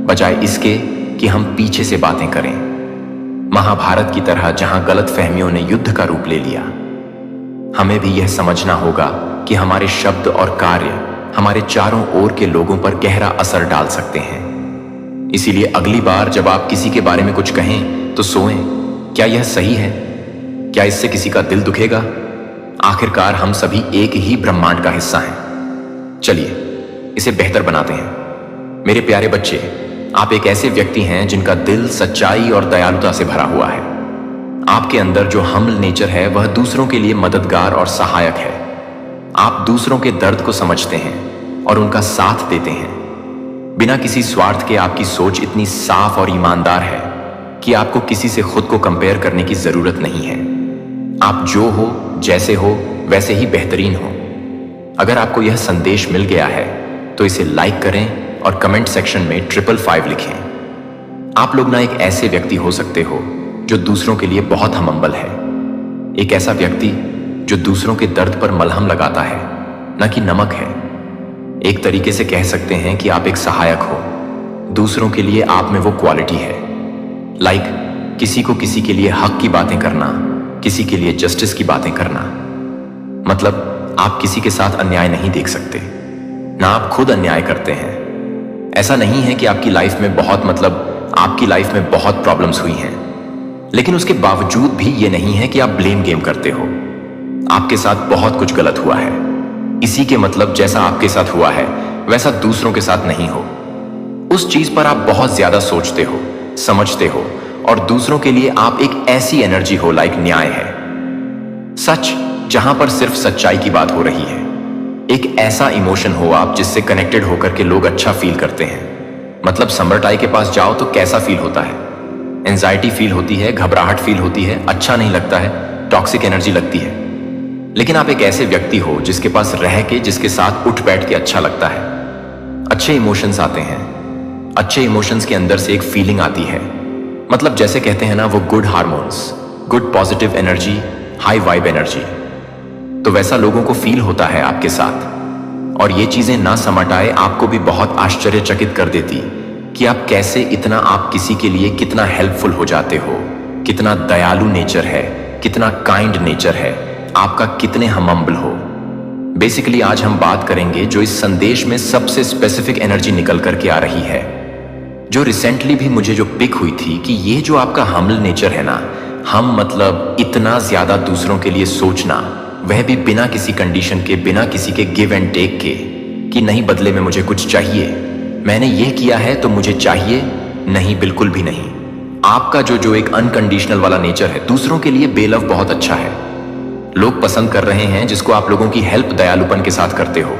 बजाय इसके कि हम पीछे से बातें करें। महाभारत की तरह जहां गलतफहमियों ने युद्ध का रूप ले लिया, हमें भी यह समझना होगा कि हमारे शब्द और कार्य हमारे चारों ओर के लोगों पर गहरा असर डाल सकते हैं। इसीलिए अगली बार जब आप किसी के बारे में कुछ कहें तो सोचें, क्या यह सही है? क्या इससे किसी का दिल दुखेगा? आखिरकार हम सभी एक ही ब्रह्मांड का हिस्सा हैं। चलिए इसे बेहतर बनाते हैं। मेरे प्यारे बच्चे, आप एक ऐसे व्यक्ति हैं जिनका दिल सच्चाई और दयालुता से भरा हुआ है। आपके अंदर जो हम्बल नेचर है वह दूसरों के लिए मददगार और सहायक है। आप दूसरों के दर्द को समझते हैं और उनका साथ देते हैं। बिना किसी स्वार्थ के आपकी सोच इतनी साफ और ईमानदार है कि आपको किसी से खुद को कंपेयर करने की जरूरत नहीं है। आप जो हो, जैसे हो, वैसे ही बेहतरीन हो। अगर आपको यह संदेश मिल गया है तो इसे लाइक करें और कमेंट सेक्शन में 555 लिखें। आप लोग ना एक ऐसे व्यक्ति हो सकते हो जो दूसरों के लिए बहुत हम्बल है। एक ऐसा व्यक्ति जो दूसरों के दर्द पर मलहम लगाता है, न कि नमक है। एक तरीके से कह सकते हैं कि आप एक सहायक हो। दूसरों के लिए आप में वो क्वालिटी है, लाइक किसी को किसी के लिए हक की बातें करना, किसी के लिए जस्टिस की बातें करना। मतलब आप किसी के साथ अन्याय नहीं देख सकते, ना आप खुद अन्याय करते हैं। ऐसा नहीं है कि आपकी लाइफ में आपकी लाइफ में बहुत प्रॉब्लम्स हुई हैं, लेकिन उसके बावजूद भी ये नहीं है कि आप ब्लेम गेम करते हो। आपके साथ बहुत कुछ गलत हुआ है, इसी के मतलब जैसा आपके साथ हुआ है वैसा दूसरों के साथ नहीं हो। उस चीज पर आप बहुत ज्यादा सोचते हो, समझते हो, और दूसरों के लिए आप एक ऐसी एनर्जी हो लाइक न्याय है, सच, जहां पर सिर्फ सच्चाई की बात हो रही है। एक ऐसा इमोशन हो आप जिससे कनेक्टेड होकर के लोग अच्छा फील करते हैं। मतलब सम्राटाई के पास जाओ तो कैसा फील होता है? एंजाइटी फील होती है, घबराहट फील होती है, अच्छा नहीं लगता है, टॉक्सिक एनर्जी लगती है। लेकिन आप एक ऐसे व्यक्ति हो जिसके पास रह के, जिसके साथ उठ बैठ के अच्छा लगता है। अच्छे इमोशंस आते हैं। अच्छे इमोशंस के अंदर से एक फीलिंग आती है। मतलब जैसे कहते हैं ना, वो good hormones, good positive energy, high vibe energy. तो वैसा लोगों को फील होता है आपके साथ। और ये चीजें ना समटाए आपको भी बहुत आश्चर्यचकित कर देती कि आप कैसे इतना, आप किसी के लिए कितना हेल्पफुल हो जाते हो, कितना दयालु नेचर है, कितना काइंड नेचर है आपका, कितने हम्बल हो। बेसिकली आज हम बात करेंगे जो इस संदेश में सबसे स्पेसिफिक एनर्जी निकल करके आ रही है, जो रिसेंटली भी मुझे जो पिक हुई थी कि ये जो आपका हम्बल नेचर है ना, हम मतलब इतना ज्यादा दूसरों के लिए सोचना, वह भी बिना किसी कंडीशन के, बिना किसी के गिव एंड टेक के, कि नहीं बदले में मुझे कुछ चाहिए, मैंने ये किया है तो मुझे चाहिए, नहीं, बिल्कुल भी नहीं। आपका जो एक अनकंडीशनल वाला नेचर है, दूसरों के लिए बेलव बहुत अच्छा है। लोग पसंद कर रहे हैं जिसको आप लोगों की हेल्प दयालुपन के साथ करते हो।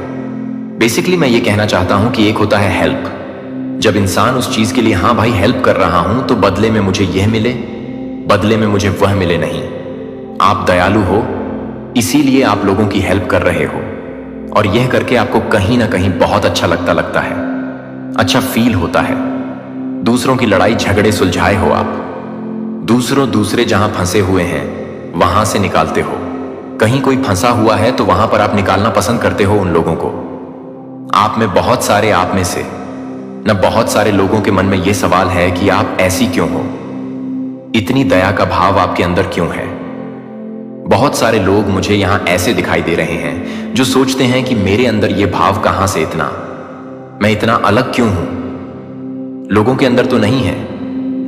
बेसिकली मैं ये कहना चाहता हूं कि एक होता है हेल्प, जब इंसान उस चीज के लिए, हाँ भाई हेल्प कर रहा हूं तो बदले में मुझे यह मिले, बदले में मुझे वह मिले, नहीं। आप दयालु हो, इसीलिए आप लोगों की हेल्प कर रहे हो, और यह करके आपको कहीं ना कहीं बहुत अच्छा लगता है, अच्छा फील होता है। दूसरों की लड़ाई झगड़े सुलझाए हो आप, दूसरे जहां फंसे हुए हैं वहां से निकालते हो। कहीं कोई फंसा हुआ है तो वहां पर आप निकालना पसंद करते हो उन लोगों को। आप में बहुत सारे, आप में से न बहुत सारे लोगों के मन में यह सवाल है कि आप ऐसी क्यों हो, इतनी दया का भाव आपके अंदर क्यों है। बहुत सारे लोग मुझे यहां ऐसे दिखाई दे रहे हैं जो सोचते हैं कि मेरे अंदर यह भाव कहां से इतना, मैं इतना अलग क्यों हूं। लोगों के अंदर तो नहीं है,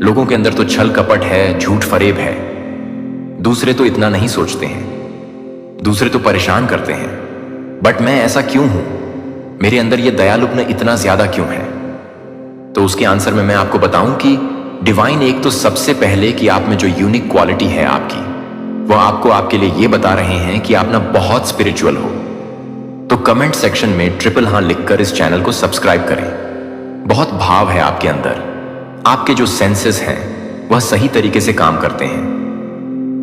लोगों के अंदर तो छल कपट है, झूठ फरेब है। दूसरे तो इतना नहीं सोचते हैं, दूसरे तो परेशान करते हैं, बट मैं ऐसा क्यों हूं? मेरे अंदर ये दयालुपन इतना ज्यादा क्यों है? तो उसके आंसर में मैं आपको बताऊं कि डिवाइन एक तो सबसे पहले कि आप में जो यूनिक क्वालिटी है आपकी, वो आपको आपके लिए ये बता रहे हैं कि आप ना बहुत स्पिरिचुअल हो। तो कमेंट सेक्शन में ट्रिपल हाँ लिखकर इस चैनल को सब्सक्राइब करें। बहुत भाव है आपके अंदर, आपके जो सेंसेस हैं वह सही तरीके से काम करते हैं।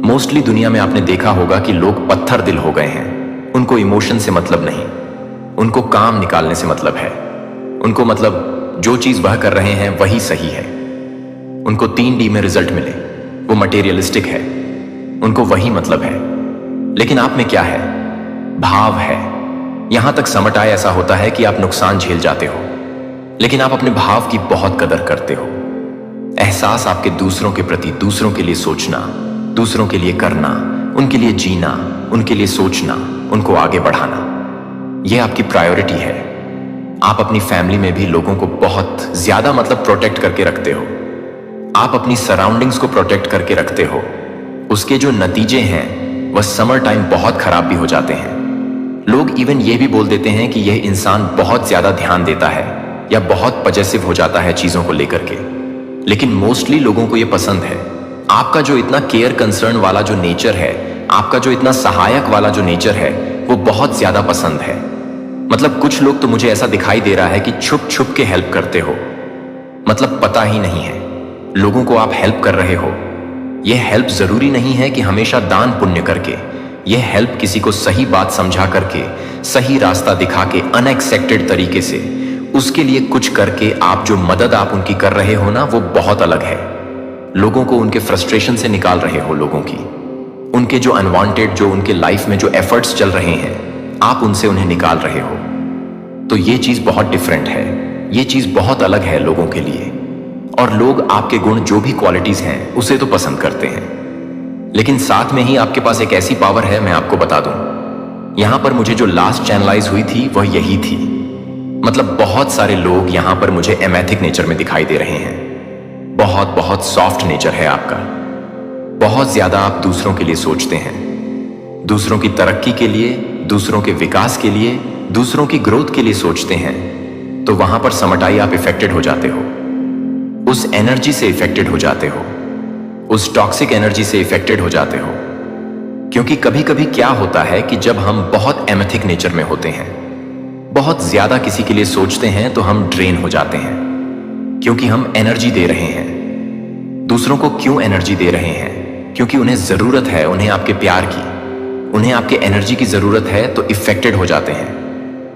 मोस्टली दुनिया में आपने देखा होगा कि लोग पत्थर दिल हो गए हैं। उनको इमोशन से मतलब नहीं, उनको काम निकालने से मतलब है। उनको मतलब जो चीज वह कर रहे हैं वही सही है। उनको 3D में रिजल्ट मिले, वो मटेरियलिस्टिक है, उनको वही मतलब है। लेकिन आप में क्या है? भाव है। यहां तक समटाए ऐसा होता है कि आप नुकसान झेल जाते हो, लेकिन आप अपने भाव की बहुत कदर करते हो। एहसास आपके दूसरों के प्रति, दूसरों के लिए सोचना, दूसरों के लिए करना, उनके लिए जीना, उनके लिए सोचना, उनको आगे बढ़ाना, यह आपकी प्रायोरिटी है। आप अपनी फैमिली में भी लोगों को बहुत ज्यादा मतलब प्रोटेक्ट करके रखते हो। आप अपनी सराउंडिंग्स को प्रोटेक्ट करके रखते हो। उसके जो नतीजे हैं वह समर टाइम बहुत खराब भी हो जाते हैं। लोग इवन ये भी बोल देते हैं कि यह इंसान बहुत ज्यादा ध्यान देता है या बहुत पजेसिव हो जाता है चीजों को लेकर के। लेकिन मोस्टली लोगों को यह पसंद है। आपका जो इतना केयर कंसर्न वाला जो नेचर है, आपका जो इतना सहायक वाला जो नेचर है, वो बहुत ज्यादा पसंद है। मतलब कुछ लोग तो मुझे ऐसा दिखाई दे रहा है कि छुप छुप के हेल्प करते हो, मतलब पता ही नहीं है लोगों को आप हेल्प कर रहे हो। यह हेल्प जरूरी नहीं है कि हमेशा दान पुण्य करके, यह हेल्प किसी को सही बात समझा करके, सही रास्ता दिखा के, अनएक्सपेक्टेड तरीके से उसके लिए कुछ करके आप जो मदद आप उनकी कर रहे हो ना, वो बहुत अलग है। लोगों को उनके फ्रस्ट्रेशन से निकाल रहे हो, लोगों की उनके जो अनवांटेड, जो उनके लाइफ में जो एफर्ट्स चल रहे हैं, आप उनसे उन्हें निकाल रहे हो। तो ये चीज बहुत डिफरेंट है, ये चीज बहुत अलग है लोगों के लिए। और लोग आपके गुण, जो भी क्वालिटीज हैं, उसे तो पसंद करते हैं। लेकिन साथ में ही आपके पास एक ऐसी पावर है, मैं आपको बता दूं। यहां पर मुझे जो लास्ट चैनलाइज हुई थी वह यही थी। मतलब बहुत सारे लोग यहां पर मुझे एमैथिक नेचर में दिखाई दे रहे हैं। बहुत बहुत सॉफ्ट नेचर है आपका। बहुत ज्यादा आप दूसरों के लिए सोचते हैं, दूसरों की तरक्की के लिए, दूसरों के विकास के लिए, दूसरों की ग्रोथ के लिए सोचते हैं। तो वहां पर समटाई आप इफेक्टेड हो जाते हो, उस एनर्जी से इफेक्टेड हो जाते हो, उस टॉक्सिक एनर्जी से इफेक्टेड हो जाते हो। क्योंकि कभी कभी क्या होता है कि जब हम बहुत एमैथिक नेचर में होते हैं, बहुत ज्यादा किसी के लिए सोचते हैं, तो हम ड्रेन हो जाते हैं। क्योंकि हम एनर्जी दे रहे हैं। दूसरों को क्यों एनर्जी दे रहे हैं? क्योंकि उन्हें जरूरत है, उन्हें आपके प्यार की, उन्हें आपके एनर्जी की जरूरत है, तो इफेक्टेड हो जाते हैं।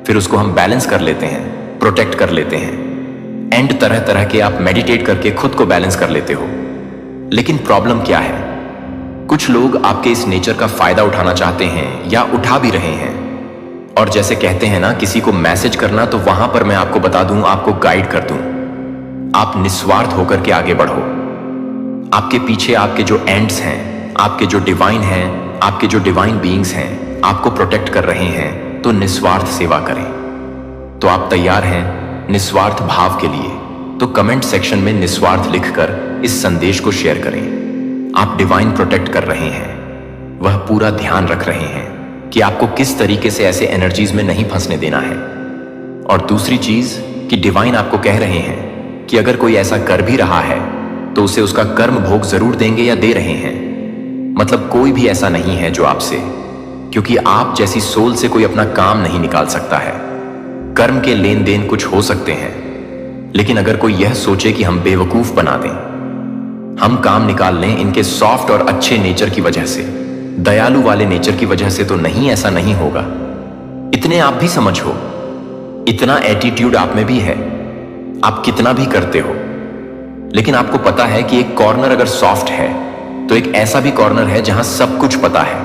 फिर उसको हम बैलेंस कर लेते हैं, प्रोटेक्ट कर लेते हैं। एंड तरह तरह के आप मेडिटेट करके खुद को बैलेंस कर लेते हो। लेकिन प्रॉब्लम क्या है? कुछ लोग आपके इस नेचर का फायदा उठाना चाहते हैं या उठा भी रहे हैं। और जैसे कहते हैं ना, किसी को मैसेज करना, तो वहां पर मैं आपको बता दूं, आपको गाइड कर दूं। आप निस्वार्थ होकर के आगे बढ़ो। आपके पीछे आपके जो एंड्स हैं, आपके जो डिवाइन हैं, आपके जो डिवाइन बीइंग्स हैं, आपको प्रोटेक्ट कर रहे हैं, तो निस्वार्थ सेवा करें। तो आप तैयार हैं निस्वार्थ भाव के लिए? तो कमेंट सेक्शन में निस्वार्थ लिखकर इस संदेश को शेयर करें। आप डिवाइन प्रोटेक्ट कर रहे हैं, वह पूरा ध्यान रख रहे हैं कि आपको किस तरीके से ऐसे एनर्जीज में नहीं फंसने देना है। और दूसरी चीज कि डिवाइन आपको कह रहे हैं कि अगर कोई ऐसा कर भी रहा है, तो उसे उसका कर्म भोग जरूर देंगे या दे रहे हैं। मतलब कोई भी ऐसा नहीं है जो आपसे, क्योंकि आप जैसी सोल से कोई अपना काम नहीं निकाल सकता है। कर्म के लेन देन कुछ हो सकते हैं, लेकिन अगर कोई यह सोचे कि हम बेवकूफ बना दें, हम काम निकाल लें इनके सॉफ्ट और अच्छे नेचर की वजह से, दयालु वाले नेचर की वजह से, तो नहीं, ऐसा नहीं होगा। इतने आप भी समझो, इतना एटीट्यूड आप में भी है, आप कितना भी करते हो। लेकिन आपको पता है कि एक कॉर्नर अगर सॉफ्ट है, तो एक ऐसा भी कॉर्नर है जहां सब कुछ पता है,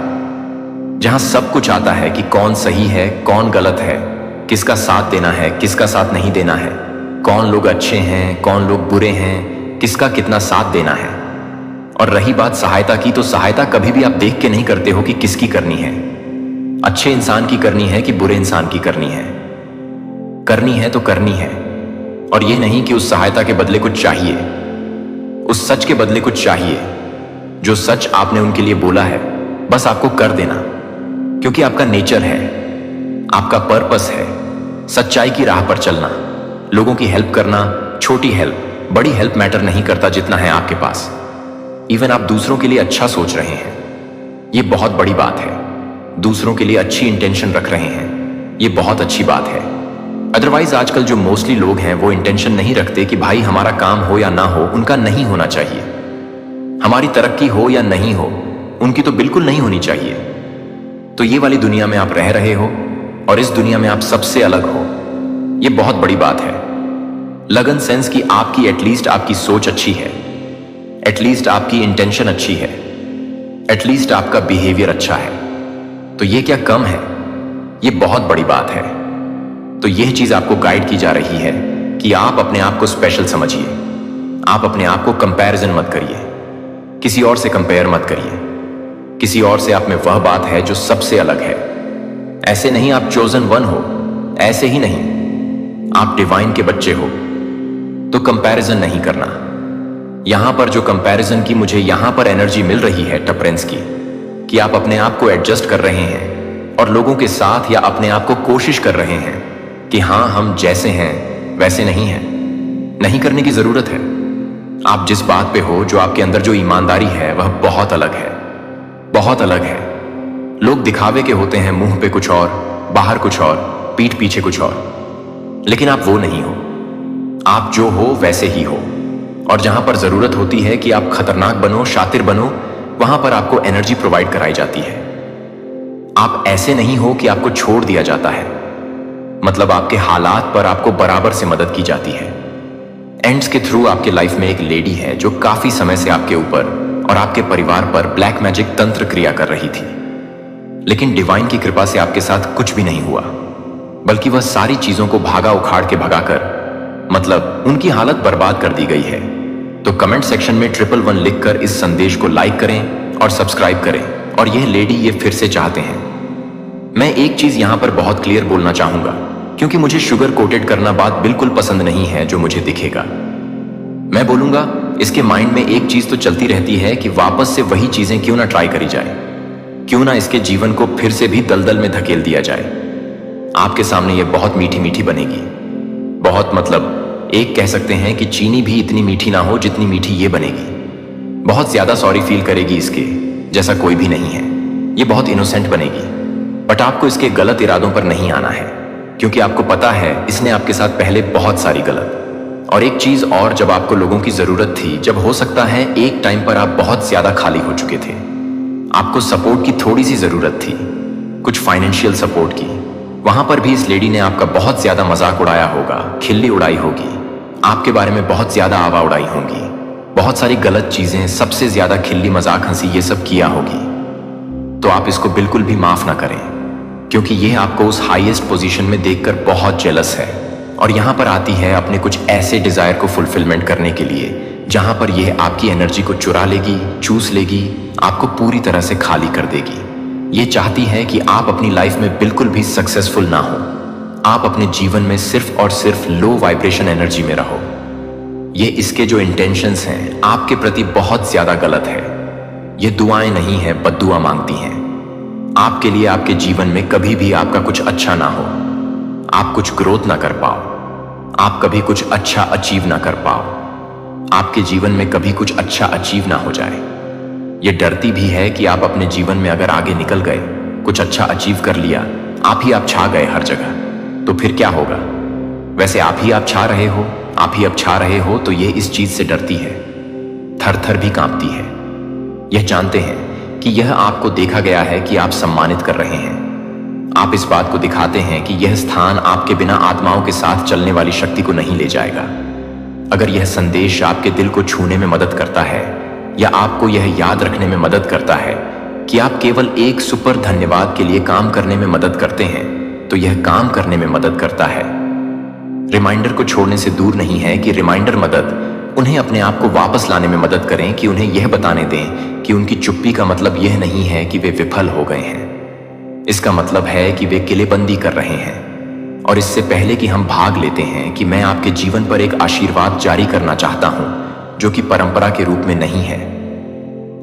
जहां सब कुछ आता है कि कौन सही है, कौन गलत है, किसका साथ देना है, किसका साथ नहीं देना है, कौन लोग अच्छे हैं, कौन लोग बुरे हैं, किसका कितना साथ देना है। और रही बात सहायता की, तो सहायता कभी भी आप देख के नहीं करते हो कि किसकी करनी है। अच्छे इंसान की करनी है कि बुरे इंसान की करनी है। करनी है तो करनी है, और यह नहीं कि उस सहायता के बदले कुछ चाहिए, उस सच के बदले कुछ चाहिए। जो सच आपने उनके लिए बोला है, बस आपको कर देना, क्योंकि आपका नेचर है, आपका पर्पस है सच्चाई की राह पर चलना, लोगों की हेल्प करना। छोटी हेल्प, बड़ी हेल्प मैटर नहीं करता जितना है आपके पास। इवन आप दूसरों के लिए अच्छा सोच रहे हैं, ये बहुत बड़ी बात है। दूसरों के लिए अच्छी इंटेंशन रख रहे हैं, ये बहुत अच्छी बात है। अदरवाइज आजकल जो मोस्टली लोग हैं वो इंटेंशन नहीं रखते कि भाई हमारा काम हो या ना हो, उनका नहीं होना चाहिए। हमारी तरक्की हो या नहीं हो, उनकी तो बिल्कुल नहीं होनी चाहिए। तो ये वाली दुनिया में आप रह रहे हो और इस दुनिया में आप सबसे अलग हो, ये बहुत बड़ी बात है। लगन सेंस की आपकी एटलीस्ट आपकी सोच अच्छी है, एटलीस्ट आपकी इंटेंशन अच्छी है, एटलीस्ट आपका बिहेवियर अच्छा है। तो ये क्या कम है? ये बहुत बड़ी बात है। तो यह चीज आपको गाइड की जा रही है कि आप अपने आप को स्पेशल समझिए। आप अपने आप को कंपैरिजन मत करिए, किसी और से कंपेयर मत करिए। किसी और से आप में वह बात है जो सबसे अलग है। ऐसे नहीं आप चोजन वन हो, ऐसे ही नहीं, आप डिवाइन के बच्चे हो। तो कंपैरिजन नहीं करना। यहां पर जो कंपैरिजन की मुझे यहां पर एनर्जी मिल रही है टपरेंस की, कि आप अपने आप को एडजस्ट कर रहे हैं और लोगों के साथ या अपने आप को कोशिश कर रहे हैं कि हां हम जैसे हैं वैसे नहीं हैं। नहीं करने की जरूरत है। आप जिस बात पे हो, जो आपके अंदर जो ईमानदारी है, वह बहुत अलग है, बहुत अलग है। लोग दिखावे के होते हैं, मुंह पे कुछ और, बाहर कुछ और, पीठ पीछे कुछ और। लेकिन आप वो नहीं हो। आप जो हो वैसे ही हो। और जहां पर जरूरत होती है कि आप खतरनाक बनो, शातिर बनो, वहां पर आपको एनर्जी प्रोवाइड कराई जाती है। आप ऐसे नहीं हो कि आपको छोड़ दिया जाता है, मतलब आपके हालात पर आपको बराबर से मदद की जाती है। एंड्स के थ्रू आपके लाइफ में एक लेडी है जो काफी समय से आपके ऊपर और आपके परिवार पर ब्लैक मैजिक तंत्र क्रिया कर रही थी। लेकिन डिवाइन की कृपा से आपके साथ कुछ भी नहीं हुआ, बल्कि वह सारी चीजों को भागा उखाड़ के भगाकर, मतलब उनकी हालत बर्बाद कर दी गई है। तो कमेंट सेक्शन में 111 लिखकर इस संदेश को लाइक करें और सब्सक्राइब करें। और यह लेडी ये फिर से चाहते हैं। मैं एक चीज यहां पर बहुत क्लियर बोलना चाहूंगा, क्योंकि मुझे शुगर कोटेड करना बात बिल्कुल पसंद नहीं है जो मुझे दिखेगा। मैं बोलूंगा, इसके माइंड में एक चीज तो चलती रहती है कि वापस से वही चीजें क्यों ना ट्राई करी जाए, क्यों ना इसके जीवन को फिर से भी दलदल में धकेल दिया जाए। आपके सामने ये बहुत मीठी मीठी बनेगी, बहुत, मतलब एक कह सकते हैं कि चीनी भी इतनी मीठी ना हो जितनी मीठी ये बनेगी। बहुत ज्यादा सॉरी फील करेगी, इसके जैसा कोई भी नहीं है। ये बहुत इनोसेंट बनेगी, बट आपको इसके गलत इरादों पर नहीं आना है, क्योंकि आपको पता है इसने आपके साथ पहले बहुत सारी गलत। और एक चीज और, जब आपको लोगों की जरूरत थी, जब हो सकता है एक टाइम पर आप बहुत ज्यादा खाली हो चुके थे, आपको सपोर्ट की थोड़ी सी जरूरत थी, कुछ फाइनेंशियल सपोर्ट की, वहां पर भी इस लेडी ने आपका बहुत ज्यादा मजाक उड़ाया होगा, खिल्ली उड़ाई होगी, आपके बारे में बहुत ज्यादा आवा उड़ाई होगी, बहुत सारी गलत चीजें, सबसे ज्यादा खिल्ली मजाक हंसी ये सब किया होगी। तो आप इसको बिल्कुल भी माफ ना करें, क्योंकि यह आपको उस हाईएस्ट पोजीशन में देखकर बहुत जेलस है और यहां पर आती है अपने कुछ ऐसे डिजायर को फुलफिलमेंट करने के लिए, जहां पर यह आपकी एनर्जी को चुरा लेगी, चूस लेगी, आपको पूरी तरह से खाली कर देगी। ये चाहती है कि आप अपनी लाइफ में बिल्कुल भी सक्सेसफुल ना हो, आप अपने जीवन में सिर्फ और सिर्फ लो वाइब्रेशन एनर्जी में रहो। ये इसके जो इंटेंशंस हैं आपके प्रति बहुत ज्यादा गलत है। ये दुआएं नहीं है, बद्दुआ मांगती हैं आपके लिए। आपके जीवन में कभी भी आपका कुछ अच्छा ना हो, आप कुछ ग्रोथ ना कर पाओ, आप कभी कुछ अच्छा अचीव ना कर पाओ, आपके जीवन में कभी कुछ अच्छा अचीव ना हो जाए। ये डरती भी है कि आप अपने जीवन में अगर आगे निकल गए, कुछ अच्छा अचीव कर लिया, आप छा गए हर जगह, तो फिर क्या होगा? वैसे आप छा रहे हो, आप ही अब छा रहे हो, तो ये इस चीज से डरती है, थर थर भी कांपती है। यह जानते हैं कि यह आपको देखा गया है कि आप सम्मानित कर रहे हैं। आप इस बात को दिखाते हैं कि यह स्थान आपके बिना आत्माओं के साथ चलने वाली शक्ति को नहीं ले जाएगा। अगर यह संदेश आपके दिल को छूने में मदद करता है या आपको यह याद रखने में मदद करता है कि आप केवल एक सुपर धन्यवाद के लिए काम करने में मदद करते हैं, तो यह काम करने में मदद करता है। रिमाइंडर को छोड़ने से दूर नहीं है कि रिमाइंडर मदद उन्हें अपने आप को वापस लाने में मदद करें, कि उन्हें यह बताने दें कि उनकी चुप्पी का मतलब यह नहीं है कि वे विफल हो गए हैं। इसका मतलब है कि वे किलेबंदी कर रहे हैं। और इससे पहले कि हम भाग लेते हैं कि मैं आपके जीवन पर एक आशीर्वाद जारी करना चाहता हूं, जो कि परंपरा के रूप में नहीं है,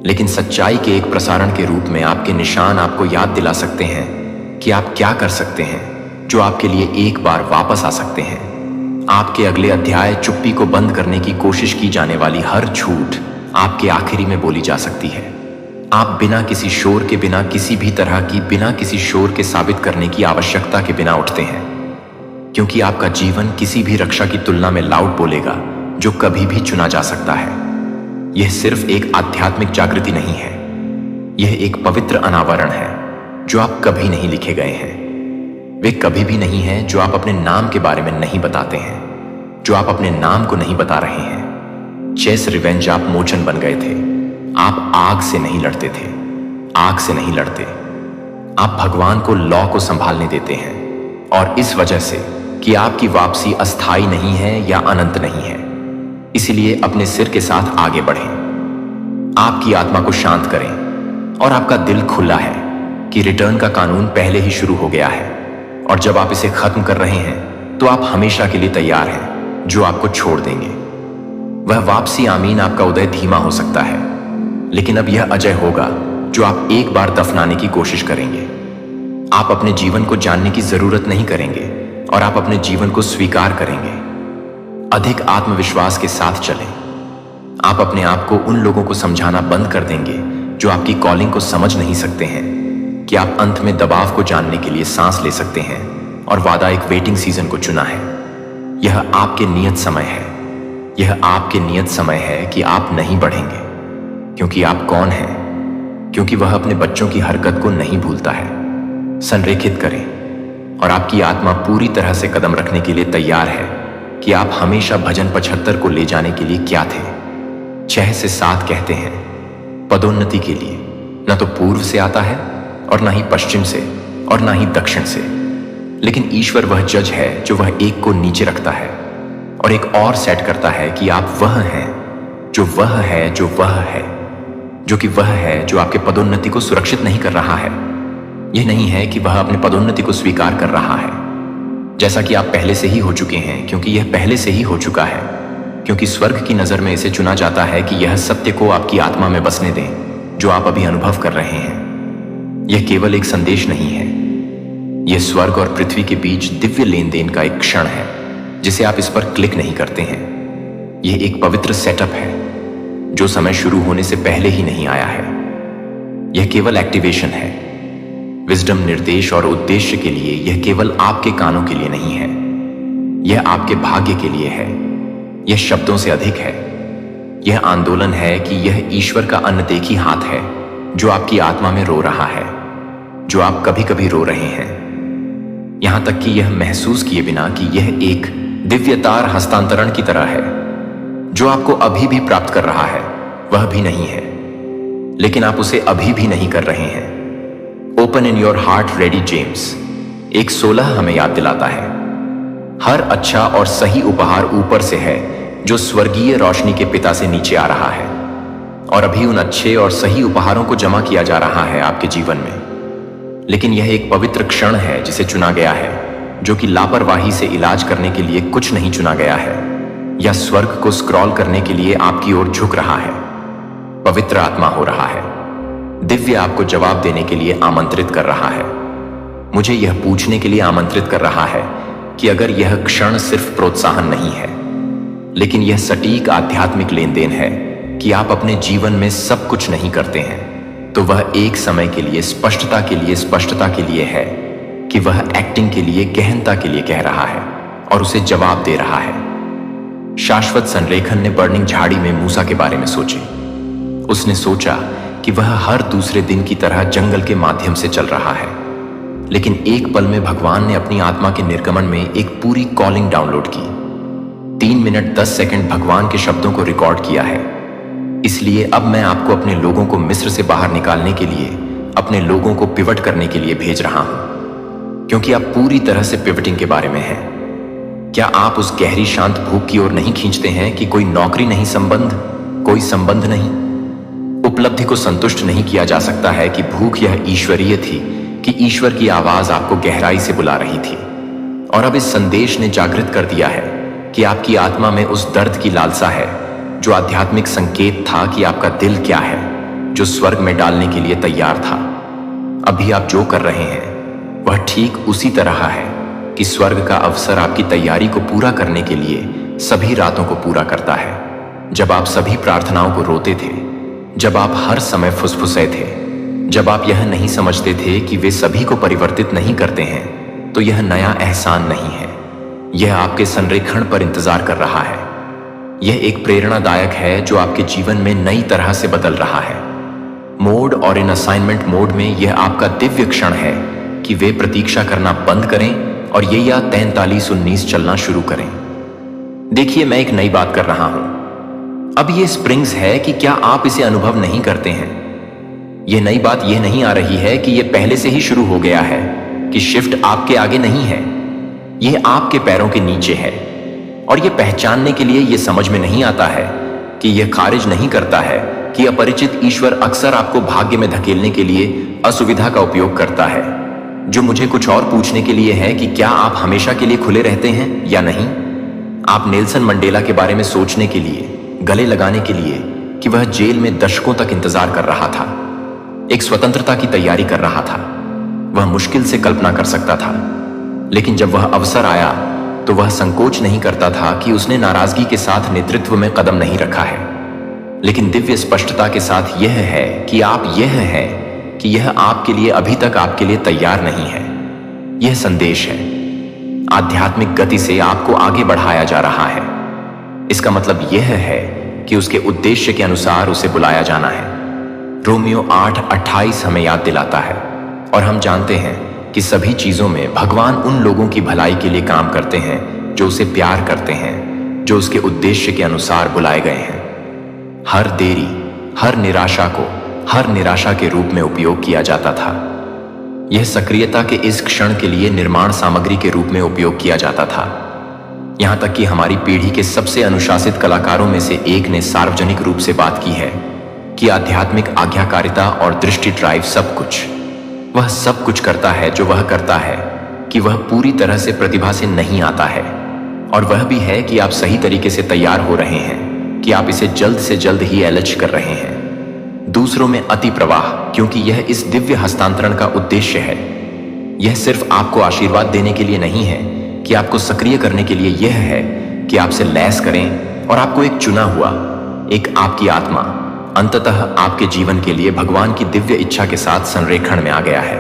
लेकिन सच्चाई के एक प्रसारण के रूप में आपके निशान आपको याद दिला सकते हैं कि आप क्या कर सकते हैं जो आपके लिए एक बार वापस आ सकते हैं। आपके अगले अध्याय चुप्पी को बंद करने की कोशिश की जाने वाली हर झूठ आपके आखिरी में बोली जा सकती है। आप बिना किसी शोर के, बिना किसी भी तरह की, बिना किसी शोर के साबित करने की आवश्यकता के बिना उठते हैं, क्योंकि आपका जीवन किसी भी रक्षा की तुलना में लाउड बोलेगा जो कभी भी चुना जा सकता है। यह सिर्फ एक आध्यात्मिक जागृति नहीं है, यह एक पवित्र अनावरण है जो आप कभी नहीं लिखे गए हैं। वे कभी भी नहीं है जो आप अपने नाम के बारे में नहीं बताते हैं, जो आप अपने नाम को नहीं बता रहे हैं। चेस रिवेंज आप मोचन बन गए थे। आप आग से नहीं लड़ते थे, आग से नहीं लड़ते। आप भगवान को लॉ को संभालने देते हैं, और इस वजह से कि आपकी वापसी अस्थाई नहीं है या अनंत नहीं है, इसलिए अपने सिर के साथ आगे बढ़ें। आपकी आत्मा को शांत करें, और आपका दिल खुला है कि रिटर्न का कानून पहले ही शुरू हो गया है, और जब आप इसे खत्म कर रहे हैं तो आप हमेशा के लिए तैयार हैं जो आपको छोड़ देंगे। वह वापसी आमीन आपका उदय धीमा हो सकता है, लेकिन अब यह अजय होगा जो आप एक बार दफनाने की कोशिश करेंगे। आप अपने जीवन को जानने की जरूरत नहीं करेंगे, और आप अपने जीवन को स्वीकार करेंगे। अधिक आत्मविश्वास के साथ चलें। आप अपने आप को उन लोगों को समझाना बंद कर देंगे जो आपकी कॉलिंग को समझ नहीं सकते हैं कि आप अंत में दबाव को जानने के लिए सांस ले सकते हैं, और वादा एक वेटिंग सीजन को चुना है। यह आपके नियत समय है, यह आपके नियत समय है कि आप नहीं बढ़ेंगे, क्योंकि आप कौन हैं, क्योंकि वह अपने बच्चों की हरकत को नहीं भूलता है। संरेखित करें, और आपकी आत्मा पूरी तरह से कदम रखने के लिए तैयार है कि आप हमेशा भजन 75 को ले जाने के लिए क्या थे। 6 से 7 कहते हैं पदोन्नति के लिए न तो पूर्व से आता है, और ना ही पश्चिम से, और ना ही दक्षिण से, लेकिन ईश्वर वह जज है जो वह एक को नीचे रखता है और एक और सेट करता है कि आप वह हैं जो वह है, जो वह है, जो कि वह है जो आपके पदोन्नति को सुरक्षित नहीं कर रहा है। यह नहीं है कि वह अपने पदोन्नति को स्वीकार कर रहा है, जैसा कि आप पहले से ही हो चुके हैं, क्योंकि यह पहले से ही हो चुका है, क्योंकि स्वर्ग की नजर में इसे चुना जाता है कि यह सत्य को आपकी आत्मा में बसने दें जो आप अभी अनुभव कर रहे हैं। यह केवल एक संदेश नहीं है, यह स्वर्ग और पृथ्वी के बीच दिव्य लेन देन का एक क्षण है जिसे आप इस पर क्लिक नहीं करते हैं। यह एक पवित्र सेटअप है जो समय शुरू होने से पहले ही नहीं आया है। यह केवल एक्टिवेशन है। विजडम, निर्देश और उद्देश्य के लिए यह केवल आपके कानों के लिए नहीं है, यह आपके भाग्य के लिए है। यह शब्दों से अधिक है। यह आंदोलन है कि यह ईश्वर का अनदेखी हाथ है जो आपकी आत्मा में रो रहा है, जो आप कभी कभी रो रहे हैं, यहां तक कि यह महसूस किए बिना कि यह एक दिव्यतार हस्तांतरण की तरह है। जो आपको अभी भी प्राप्त कर रहा है वह भी नहीं है, लेकिन आप उसे अभी भी नहीं कर रहे हैं। Open in your heart ready James 1:16 हमें याद दिलाता है, हर अच्छा और सही उपहार ऊपर से है जो स्वर्गीय रोशनी के पिता से नीचे आ रहा है, और अभी उन अच्छे और सही उपहारों को जमा किया जा रहा है आपके जीवन में। लेकिन यह एक पवित्र क्षण है जिसे चुना गया है, जो कि लापरवाही से इलाज करने के लिए कुछ नहीं चुना गया है, या स्वर्ग को स्क्रॉल करने के लिए आपकी ओर झुक रहा है। पवित्र आत्मा हो रहा है। दिव्य आपको जवाब देने के लिए आमंत्रित कर रहा है। मुझे यह पूछने के लिए आमंत्रित कर रहा है कि अगर यह क्षण सिर्फ प्रोत्साहन नहीं है, लेकिन यह सटीक आध्यात्मिक लेन देन है कि आप अपने जीवन में सब कुछ नहीं करते हैं, तो वह एक समय के लिए स्पष्टता के लिए है कि वह एक्टिंग के लिए, गहनता के लिए कह रहा है और उसे जवाब दे रहा है। शाश्वत संरेखन ने बर्निंग झाड़ी में मूसा के बारे में सोचे। उसने सोचा कि वह हर दूसरे दिन की तरह जंगल के माध्यम से चल रहा है, लेकिन एक पल में भगवान ने अपनी आत्मा के निर्गमन में एक पूरी कॉलिंग डाउनलोड की। 3 मिनट 10 सेकंड भगवान के शब्दों को रिकॉर्ड किया है। इसलिए अब मैं आपको अपने लोगों को मिस्र से बाहर निकालने के लिए, अपने लोगों को पिवट करने के लिए भेज रहा हूं, क्योंकि आप पूरी तरह से पिवटिंग के बारे में हैं। क्या आप उस गहरी शांत भूख की ओर नहीं खींचते हैं कि कोई नौकरी नहीं, कोई संबंध नहीं, उपलब्धि को संतुष्ट नहीं किया जा सकता है कि भूख यह ईश्वरीय थी, कि ईश्वर की आवाज आपको गहराई से बुला रही थी। और अब इस संदेश ने जागृत कर दिया है कि आपकी आत्मा में उस दर्द की लालसा है जो आध्यात्मिक संकेत था कि आपका दिल क्या है, जो स्वर्ग में डालने के लिए तैयार था। अभी आप जो कर रहे हैं वह ठीक उसी तरह है कि स्वर्ग का अवसर आपकी तैयारी को पूरा करने के लिए सभी रातों को पूरा करता है। जब आप सभी प्रार्थनाओं को रोते थे, जब आप हर समय फुसफुसे थे, जब आप यह नहीं समझते थे कि वे सभी को परिवर्तित नहीं करते हैं, तो यह नया एहसान नहीं है, यह आपके संरेखण पर इंतजार कर रहा है। यह एक प्रेरणादायक है जो आपके जीवन में नई तरह से बदल रहा है। मोड और इन असाइनमेंट मोड में यह आपका दिव्य क्षण है कि वे प्रतीक्षा करना बंद करें और ये या 43-19 चलना शुरू करें। देखिए, मैं एक नई बात कर रहा हूं। अब ये स्प्रिंग्स है कि क्या आप इसे अनुभव नहीं करते हैं? यह नई बात यह नहीं आ रही है कि यह पहले से ही शुरू हो गया है, कि शिफ्ट आपके आगे नहीं है, यह आपके पैरों के नीचे है। और यह पहचानने के लिए यह समझ में नहीं आता है कि यह खारिज नहीं करता है कि अपरिचित ईश्वर अक्सर आपको भाग्य में धकेलने के लिए असुविधा का उपयोग करता है, जो मुझे कुछ और पूछने के लिए है कि क्या आप हमेशा के लिए खुले रहते हैं या नहीं। आप नेल्सन मंडेला के बारे में सोचने के लिए, गले लगाने के लिए कि वह जेल में दशकों तक इंतजार कर रहा था, एक स्वतंत्रता की तैयारी कर रहा था। वह मुश्किल से कल्पना कर सकता था, लेकिन जब वह अवसर आया तो वह संकोच नहीं करता था कि उसने नाराजगी के साथ नेतृत्व में कदम नहीं रखा है, लेकिन दिव्य स्पष्टता के साथ यह है कि आप यह है कि यह आपके लिए अभी तक आपके लिए तैयार नहीं है। यह संदेश है, आध्यात्मिक गति से आपको आगे बढ़ाया जा रहा है। इसका मतलब यह है कि उसके उद्देश्य के अनुसार उसे बुलाया जाना है। रोमियो 8:28 हमें याद दिलाता है, और हम जानते हैं कि सभी चीजों में भगवान उन लोगों की भलाई के लिए काम करते हैं जो उसे प्यार करते हैं, जो उसके उद्देश्य के अनुसार बुलाए गए हैं। हर देरी, हर निराशा को हर निराशा के रूप में उपयोग किया जाता था। यह सक्रियता के इस क्षण के लिए निर्माण सामग्री के रूप में उपयोग किया जाता था। यहां तक कि हमारी पीढ़ी के सबसे अनुशासित कलाकारों में से एक ने सार्वजनिक रूप से बात की है कि आध्यात्मिक आज्ञाकारिता और दृष्टि ड्राइव सब कुछ, वह सब कुछ करता है जो वह करता है, कि वह पूरी तरह से प्रतिभा से नहीं आता है, और वह भी है कि आप सही तरीके से तैयार हो रहे हैं, कि आप इसे जल्द से जल्द ही एलच कर रहे हैं। दूसरों में अति प्रवाह, क्योंकि यह इस दिव्य हस्तांतरण का उद्देश्य है। यह सिर्फ आपको आशीर्वाद देने के लिए नहीं है कि आपको सक्रिय करने के लिए यह है कि आपसे लैस करें और आपको एक चुना हुआ, एक आपकी आत्मा अंततः आपके जीवन के लिए भगवान की दिव्य इच्छा के साथ संरेखण में आ गया है।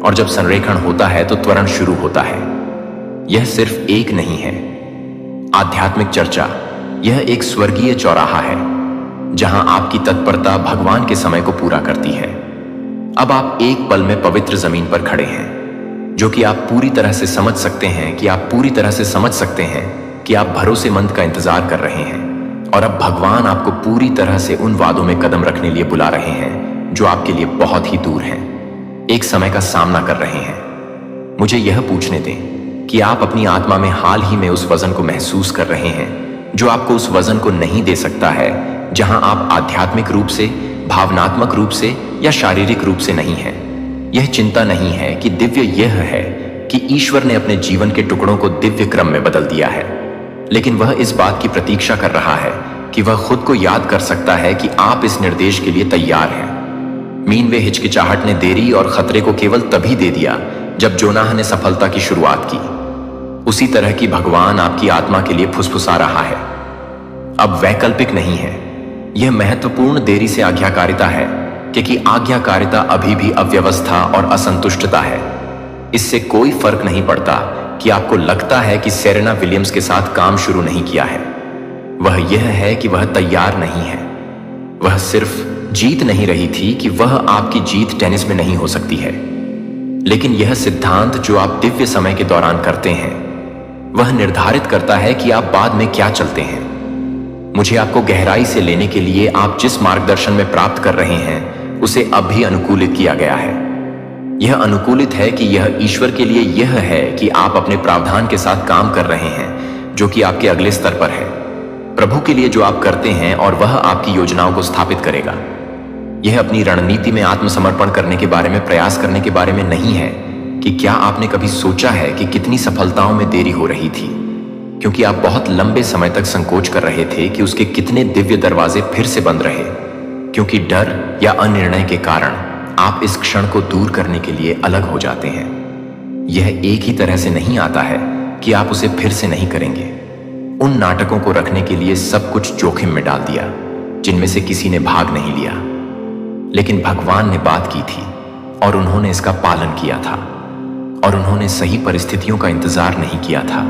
और जब संरेखण होता है तो त्वरण शुरू होता है। यह सिर्फ एक नहीं है। आध्यात्मिक चर्चा, यह एक स्वर्गीय चौराहा है जहां आपकी तत्परता भगवान के समय को पूरा करती है। अब आप एक पल में पवित्र जमीन पर खड़े हैं, जो कि आप पूरी तरह से समझ सकते हैं कि आप पूरी तरह से समझ सकते हैं कि आप भरोसेमंद का इंतजार कर रहे हैं। और अब भगवान आपको पूरी तरह से उन वादों में कदम रखने लिए बुला रहे हैं जो आपके लिए बहुत ही दूर हैं, एक समय का सामना कर रहे हैं। मुझे यह पूछने दें कि आप अपनी आत्मा में हाल ही में उस वजन को महसूस कर रहे हैं जो आपको उस वजन को नहीं दे सकता है जहां आप आध्यात्मिक रूप से, भावनात्मक रूप से या शारीरिक रूप से नहीं हैं। यह चिंता नहीं है कि दिव्य यह है कि ईश्वर ने अपने जीवन के टुकड़ों को दिव्य क्रम में बदल दिया है, लेकिन वह इस बात की प्रतीक्षा कर रहा है कि वह खुद को याद कर सकता है कि आप इस निर्देश के लिए तैयार हैं। मीनवे हिचकिचाहट ने देरी और खतरे को केवल तभी दे दिया जब जोनाह ने सफलता की शुरुआत की। उसी तरह की भगवान आपकी आत्मा के लिए फुसफुसा रहा है। अब वैकल्पिक नहीं है, यह महत्वपूर्ण देरी से आज्ञाकारिता है, क्योंकि आज्ञाकारिता अभी भी अव्यवस्था और असंतुष्टता है। इससे कोई फर्क नहीं पड़ता कि आपको लगता है कि सेरेना विलियम्स के साथ काम शुरू नहीं किया है। वह यह है कि वह तैयार नहीं है। वह सिर्फ जीत नहीं रही थी कि वह आपकी जीत टेनिस में नहीं हो सकती है, लेकिन यह सिद्धांत जो आप दिव्य समय के दौरान करते हैं, वह निर्धारित करता है कि आप बाद में क्या चलते हैं। मुझे आपको गहराई से लेने के लिए आप जिस मार्गदर्शन में प्राप्त कर रहे हैं उसे अब भी अनुकूलित किया गया है। यह अनुकूलित है कि यह ईश्वर के लिए यह है कि आप अपने प्रावधान के साथ काम कर रहे हैं जो कि आपके अगले स्तर पर है, प्रभु के लिए जो आप करते हैं, और वह आपकी योजनाओं को स्थापित करेगा। यह अपनी रणनीति में आत्मसमर्पण करने के बारे में प्रयास करने के बारे में नहीं है कि क्या आपने कभी सोचा है कि कितनी सफलताओं में देरी हो रही थी, क्योंकि आप बहुत लंबे समय तक संकोच कर रहे थे कि उसके कितने दिव्य दरवाजे फिर से बंद रहे, क्योंकि डर या अनिर्णय के कारण आप इस क्षण को दूर करने के लिए अलग हो जाते हैं। यह एक ही तरह से नहीं आता है कि आप उसे फिर से नहीं करेंगे। उन नाटकों को रखने के लिए सब कुछ जोखिम में डाल दिया जिनमें से किसी ने भाग नहीं लिया, लेकिन भगवान ने बात की थी और उन्होंने इसका पालन किया था। और उन्होंने सही परिस्थितियों का इंतजार नहीं किया था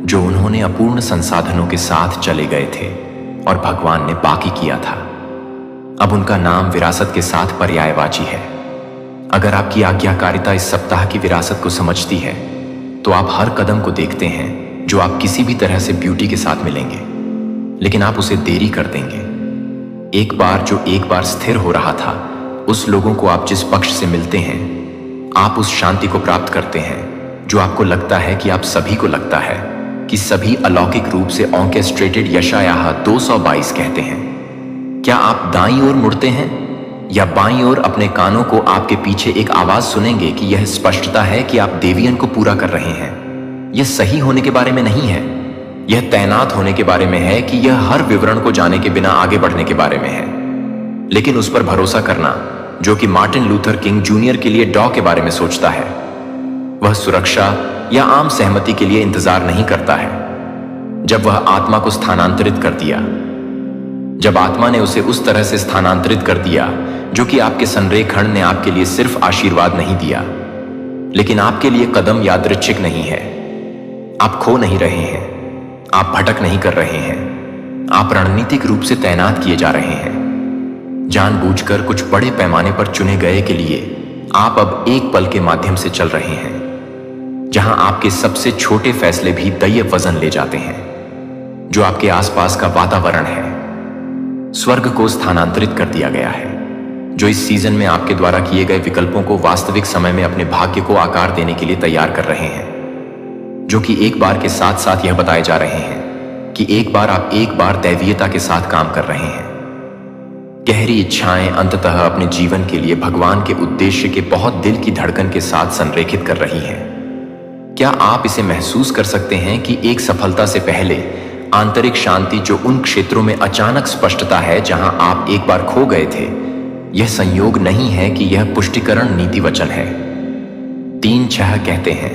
जो उन्होंने अपूर्ण संसाधनों के साथ चले गए थे और भगवान ने बाकी किया था। अब उनका नाम विरासत के साथ पर्यायवाची है। अगर आपकी आज्ञाकारिता इस सप्ताह की विरासत को समझती है तो आप हर कदम को देखते हैं जो आप किसी भी तरह से ब्यूटी के साथ मिलेंगे, लेकिन आप उसे देरी कर देंगे। एक बार स्थिर हो रहा था, उस लोगों को आप जिस पक्ष से मिलते हैं, आप उस शांति को प्राप्त करते हैं जो आपको लगता है कि आप सभी को लगता है कि सभी अलौकिक रूप से ऑर्केस्ट्रेटेड यशायाह 222 कहते हैं। क्या आप दाईं ओर मुड़ते हैं या बाईं ओर अपने कानों को आपके पीछे एक आवाज सुनेंगे कि यह स्पष्टता है कि आप देवियन को पूरा कर रहे हैं। यह सही होने के बारे में नहीं है, यह तैनात होने के बारे में है कि यह हर विवरण को जाने के बिना आगे बढ़ने के बारे में है। लेकिन उस पर भरोसा करना जो कि मार्टिन लूथर किंग जूनियर के लिए डॉ के बारे में सोचता है, वह सुरक्षा या आम सहमति के लिए इंतजार नहीं करता है। जब वह आत्मा को स्थानांतरित कर दिया, जब आत्मा ने उसे उस तरह से स्थानांतरित कर दिया जो कि आपके संरेखण ने आपके लिए सिर्फ आशीर्वाद नहीं दिया, लेकिन आपके लिए कदम यादृच्छिक नहीं है। आप खो नहीं रहे हैं, आप भटक नहीं कर रहे हैं, आप रणनीतिक रूप से तैनात किए जा रहे हैं। जानबूझकर कुछ बड़े पैमाने पर चुने गए के लिए आप अब एक पल के माध्यम से चल रहे हैं जहां आपके सबसे छोटे फैसले भी दैवीय वजन ले जाते हैं। जो आपके आसपास का वातावरण है, स्वर्ग को स्थानांतरित कर दिया गया है, जो इस सीजन में आपके द्वारा किए गए विकल्पों को वास्तविक समय में अपने भाग्य को आकार देने के लिए तैयार कर रहे हैं, जो कि एक बार के साथ साथ यह बताए जा रहे हैं कि एक बार दैवीयता के साथ काम कर रहे हैं। गहरी इच्छाएं अंततः अपने जीवन के लिए भगवान के उद्देश्य के बहुत दिल की धड़कन के साथ संरेखित कर रही हैं। क्या आप इसे महसूस कर सकते हैं कि एक सफलता से पहले आंतरिक शांति जो उन क्षेत्रों में अचानक स्पष्टता है जहां आप एक बार खो गए थे, यह संयोग नहीं है कि यह पुष्टिकरण नीति वचन है। 3:6 कहते हैं,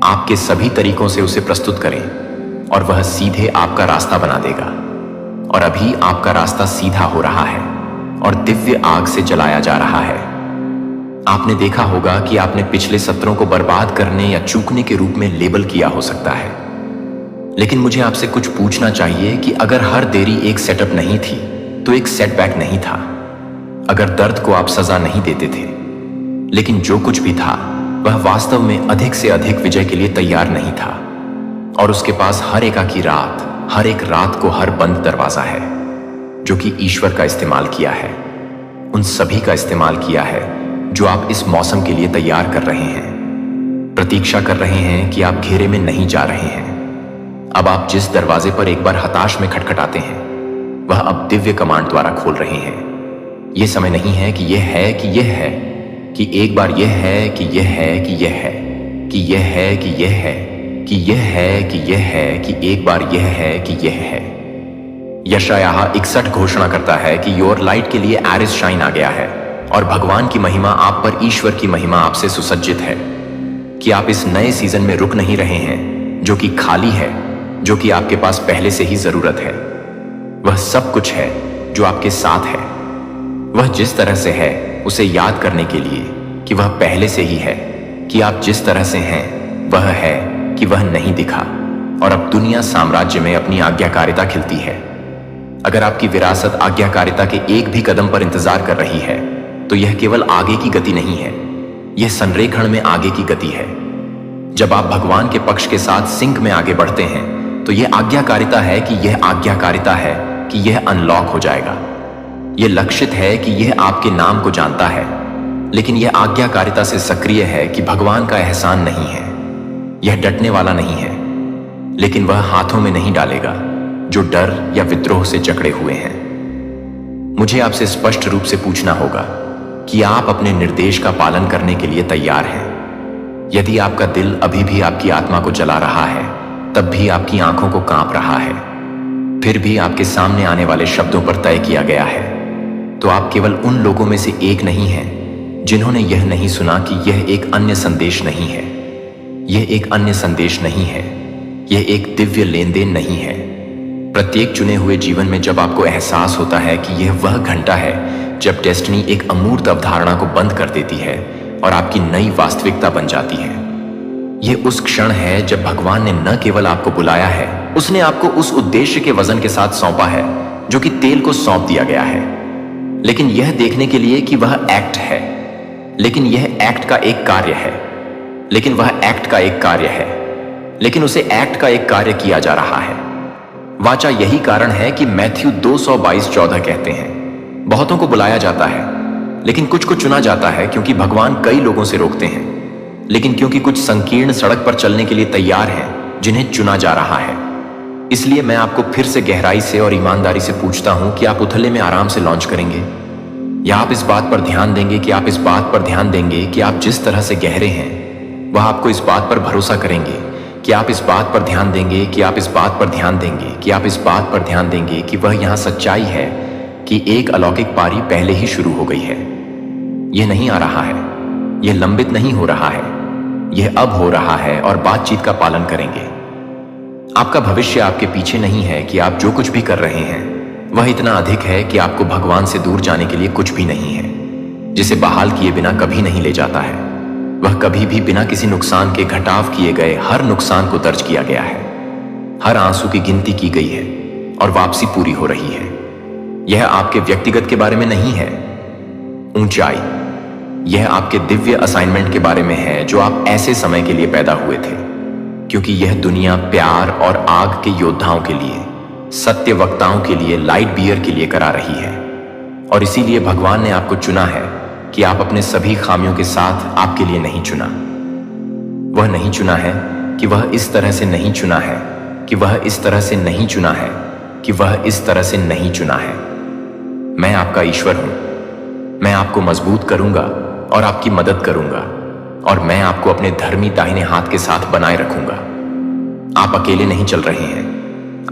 आपके सभी तरीकों से उसे प्रस्तुत करें और वह सीधे आपका रास्ता बना देगा। और अभी आपका रास्ता सीधा हो रहा है और दिव्य आग से जलाया जा रहा है। आपने देखा होगा कि आपने पिछले सत्रों को बर्बाद करने या चूकने के रूप में लेबल किया हो सकता है, लेकिन मुझे आपसे कुछ पूछना चाहिए कि अगर हर देरी एक सेटअप नहीं थी तो एक सेटबैक नहीं था। अगर दर्द को आप सजा नहीं देते थे, लेकिन जो कुछ भी था वह वास्तव में अधिक से अधिक विजय के लिए तैयार नहीं था। और उसके पास हर एक रात को हर बंद दरवाजा है जो कि ईश्वर का इस्तेमाल किया है, उन सभी का इस्तेमाल किया है जो आप इस मौसम के लिए तैयार कर रहे हैं, प्रतीक्षा कर रहे हैं कि आप घेरे में नहीं जा रहे हैं। अब आप जिस दरवाजे पर एक बार हताश में खटखटाते हैं, वह अब दिव्य कमांड द्वारा खोल रहे हैं। यह समय नहीं है कि यह है कि यह है, कि एक बार यह है कि यह है कि यह है, कि यह है कि यह है, कि यह है कि यह है, कि एक बार यह है कि यह है। यशायाह 61 घोषणा करता है कि योर लाइट के लिए एरिस शाइन आ गया है और भगवान की महिमा आप पर, ईश्वर की महिमा आपसे सुसज्जित है। कि आप इस नए सीजन में रुक नहीं रहे हैं जो कि खाली है, जो कि आपके पास पहले से ही जरूरत है। वह सब कुछ है जो आपके साथ है। वह जिस तरह से है उसे याद करने के लिए कि वह पहले से ही है, कि आप जिस तरह से हैं वह है, कि वह नहीं दिखा। और अब दुनिया साम्राज्य में अपनी आज्ञाकारिता खिलती है। अगर आपकी विरासत आज्ञाकारिता के एक भी कदम पर इंतजार कर रही है तो यह केवल आगे की गति नहीं है, यह संरेखण में आगे की गति है। जब आप भगवान के पक्ष के साथ सिंक में आगे बढ़ते हैं तो यह आज्ञाकारिता है कि यह आज्ञाकारिता है कि यह अनलॉक हो जाएगा। यह लक्षित है कि यह आपके नाम को जानता है, लेकिन यह आज्ञाकारिता से सक्रिय है कि भगवान का एहसान नहीं है। यह डटने वाला नहीं है, लेकिन वह हाथों में नहीं डालेगा जो डर या विद्रोह से जकड़े हुए हैं। मुझे आपसे स्पष्ट रूप से पूछना होगा कि आप अपने निर्देश का पालन करने के लिए तैयार हैं। यदि आपका दिल अभी भी आपकी आत्मा को जला रहा है, तब भी आपकी आंखों को कांप रहा है, फिर भी आपके सामने आने वाले शब्दों पर तय किया गया है, तो आप केवल उन लोगों में से एक नहीं हैं जिन्होंने यह नहीं सुना कि यह एक अन्य संदेश नहीं है, यह एक अन्य संदेश नहीं है, यह एक दिव्य लेन देन नहीं है। प्रत्येक चुने हुए जीवन में जब आपको एहसास होता है कि यह वह घंटा है जब डेस्टिनी एक अमूर्त अवधारणा को बंद कर देती है और आपकी नई वास्तविकता बन जाती है। यह उस क्षण है जब भगवान ने न केवल आपको बुलाया है, उसने आपको उस उद्देश्य के वजन के साथ सौंपा है जो कि तेल को सौंप दिया गया है, लेकिन यह देखने के लिए कि वह एक्ट है, लेकिन यह एक्ट का एक कार्य है, लेकिन वह एक्ट का एक कार्य है, लेकिन उसे एक्ट का एक कार्य किया जा रहा है। वाचा यही कारण है कि मैथ्यू 2:22-14 कहते हैं, बहुतों को बुलाया जाता है लेकिन कुछ को चुना जाता है, क्योंकि भगवान कई लोगों से रोकते हैं, लेकिन क्योंकि कुछ संकीर्ण सड़क पर चलने के लिए तैयार हैं जिन्हें चुना जा रहा है। इसलिए मैं आपको फिर से गहराई से और ईमानदारी से पूछता हूं कि आप उथले में आराम से लॉन्च करेंगे, या आप इस बात पर ध्यान देंगे कि आप इस बात पर ध्यान देंगे कि आप जिस तरह से गहरे हैं वह आपको इस बात पर भरोसा करेंगे, कि आप इस बात पर ध्यान देंगे कि आप इस बात पर ध्यान देंगे कि आप इस बात पर ध्यान देंगे कि वह यहां सच्चाई है कि एक अलौकिक पारी पहले ही शुरू हो गई है। यह नहीं आ रहा है, यह लंबित नहीं हो रहा है, यह अब हो रहा है और बातचीत का पालन करेंगे। आपका भविष्य आपके पीछे नहीं है कि आप जो कुछ भी कर रहे हैं वह इतना अधिक है कि आपको भगवान से दूर जाने के लिए कुछ भी नहीं है, जिसे बहाल किए बिना कभी नहीं ले जाता है। वह कभी भी बिना किसी नुकसान के घटाव किए गए हर नुकसान को दर्ज किया गया है, हर आंसू की गिनती की गई है और वापसी पूरी हो रही है। यह आपके व्यक्तिगत के बारे में नहीं है ऊंचाई, यह आपके दिव्य असाइनमेंट के बारे में है जो आप ऐसे समय के लिए पैदा हुए थे, क्योंकि यह दुनिया प्यार और आग के योद्धाओं के लिए, सत्य वक्ताओं के लिए, लाइट बियर के लिए करा रही है। और इसीलिए भगवान ने आपको चुना है कि आप अपने सभी खामियों के साथ आपके लिए नहीं चुना। वह नहीं चुना है कि वह इस तरह से नहीं चुना है, कि वह इस तरह से नहीं चुना है, कि वह इस तरह से नहीं चुना है। मैं आपका ईश्वर हूं, मैं आपको मजबूत करूंगा और आपकी मदद करूंगा, और मैं आपको अपने धर्मी दाहिने हाथ के साथ बनाए रखूंगा। आप अकेले नहीं चल रहे हैं,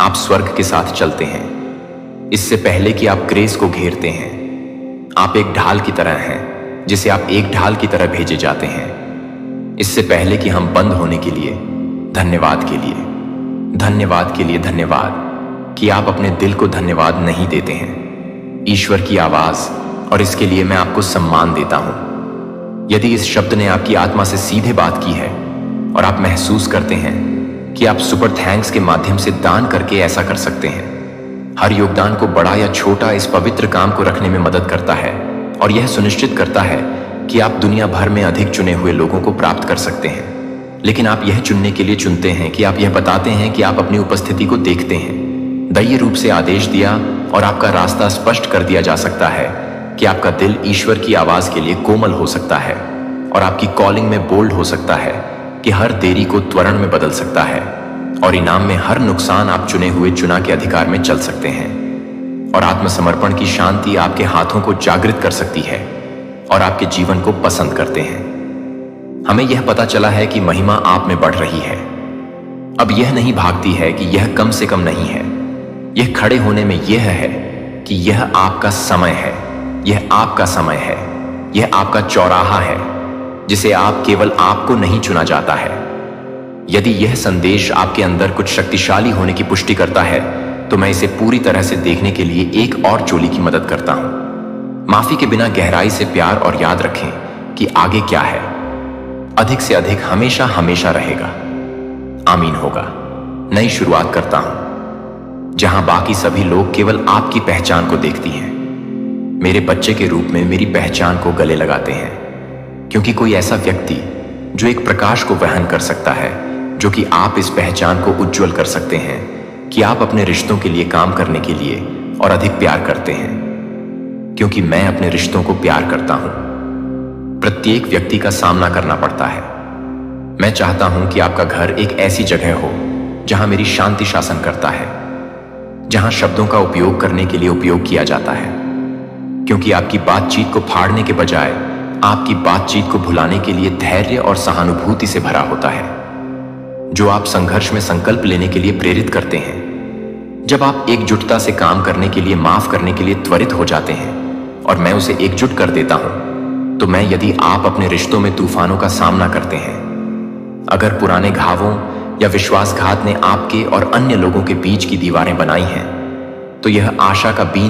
आप स्वर्ग के साथ चलते हैं। इससे पहले कि आप ग्रेस को घेरते हैं, आप एक ढाल की तरह हैं जिसे आप एक ढाल की तरह भेजे जाते हैं। इससे पहले कि हम बंद होने के लिए, धन्यवाद के लिए, धन्यवाद के लिए धन्यवाद कि आप अपने दिल को धन्यवाद नहीं देते हैं। ईश्वर की आवाज, और इसके लिए मैं आपको सम्मान देता हूं। यदि इस शब्द ने आपकी आत्मा से सीधे बात की है और आप महसूस करते हैं कि आप सुपर थैंक्स के माध्यम से दान करके ऐसा कर सकते हैं। हर योगदान को बड़ा या छोटा इस पवित्र काम को रखने में मदद करता है और यह सुनिश्चित करता है कि आप दुनिया भर में अधिक चुने हुए लोगों को प्राप्त कर सकते हैं। लेकिन आप यह चुनने के लिए चुनते हैं कि आप यह बताते हैं कि आप अपनी उपस्थिति को देखते हैं। दय्य रूप से आदेश दिया और आपका रास्ता स्पष्ट कर दिया जा सकता है कि आपका दिल ईश्वर की आवाज के लिए कोमल हो सकता है और आपकी कॉलिंग में बोल्ड हो सकता है कि हर देरी को त्वरण में बदल सकता है, और इनाम में हर नुकसान आप चुने हुए चुना के अधिकार में चल सकते हैं। और आत्मसमर्पण की शांति आपके हाथों को जागृत कर सकती है और आपके जीवन को पसंद करते हैं। हमें यह पता चला है कि महिमा आप में बढ़ रही है। अब यह नहीं भागती है कि यह कम से कम नहीं है, यह खड़े होने में यह है कि यह आपका समय है, यह आपका समय है, यह आपका चौराहा है जिसे आप केवल आपको नहीं चुना जाता है। यदि यह संदेश आपके अंदर कुछ शक्तिशाली होने की पुष्टि करता है तो मैं इसे पूरी तरह से देखने के लिए एक और चोली की मदद करता हूं। माफी के बिना गहराई से प्यार, और याद रखें कि आगे क्या है, अधिक से अधिक हमेशा हमेशा रहेगा। आमीन होगा। नई शुरुआत करता हूं जहां बाकी सभी लोग केवल आपकी पहचान को देखती हैं। मेरे बच्चे के रूप में मेरी पहचान को गले लगाते हैं, क्योंकि कोई ऐसा व्यक्ति जो एक प्रकाश को वहन कर सकता है, जो कि आप इस पहचान को उज्जवल कर सकते हैं कि आप अपने रिश्तों के लिए काम करने के लिए और अधिक प्यार करते हैं, क्योंकि मैं अपने रिश्तों को प्यार करता हूं। प्रत्येक व्यक्ति का सामना करना पड़ता है। मैं चाहता हूं कि आपका घर एक ऐसी जगह हो जहां मेरी शांति शासन करता है, जहां शब्दों का उपयोग करने के लिए उपयोग किया जाता है, क्योंकि आपकी बातचीत को फाड़ने के बजाय आपकी बातचीत को भुलाने के लिए धैर्य और सहानुभूति से भरा होता है, जो आप संघर्ष में संकल्प लेने के लिए प्रेरित करते हैं। जब आप एकजुटता से काम करने के लिए, माफ करने के लिए त्वरित हो जाते हैं और मैं उसे एकजुट कर देता हूं, तो मैं, यदि आप अपने रिश्तों में तूफानों का सामना करते हैं, अगर पुराने घावों या विश्वासघात ने आपके और अन्य लोगों के बीच की दीवारें बनाई हैं, तो यह आशा का बीन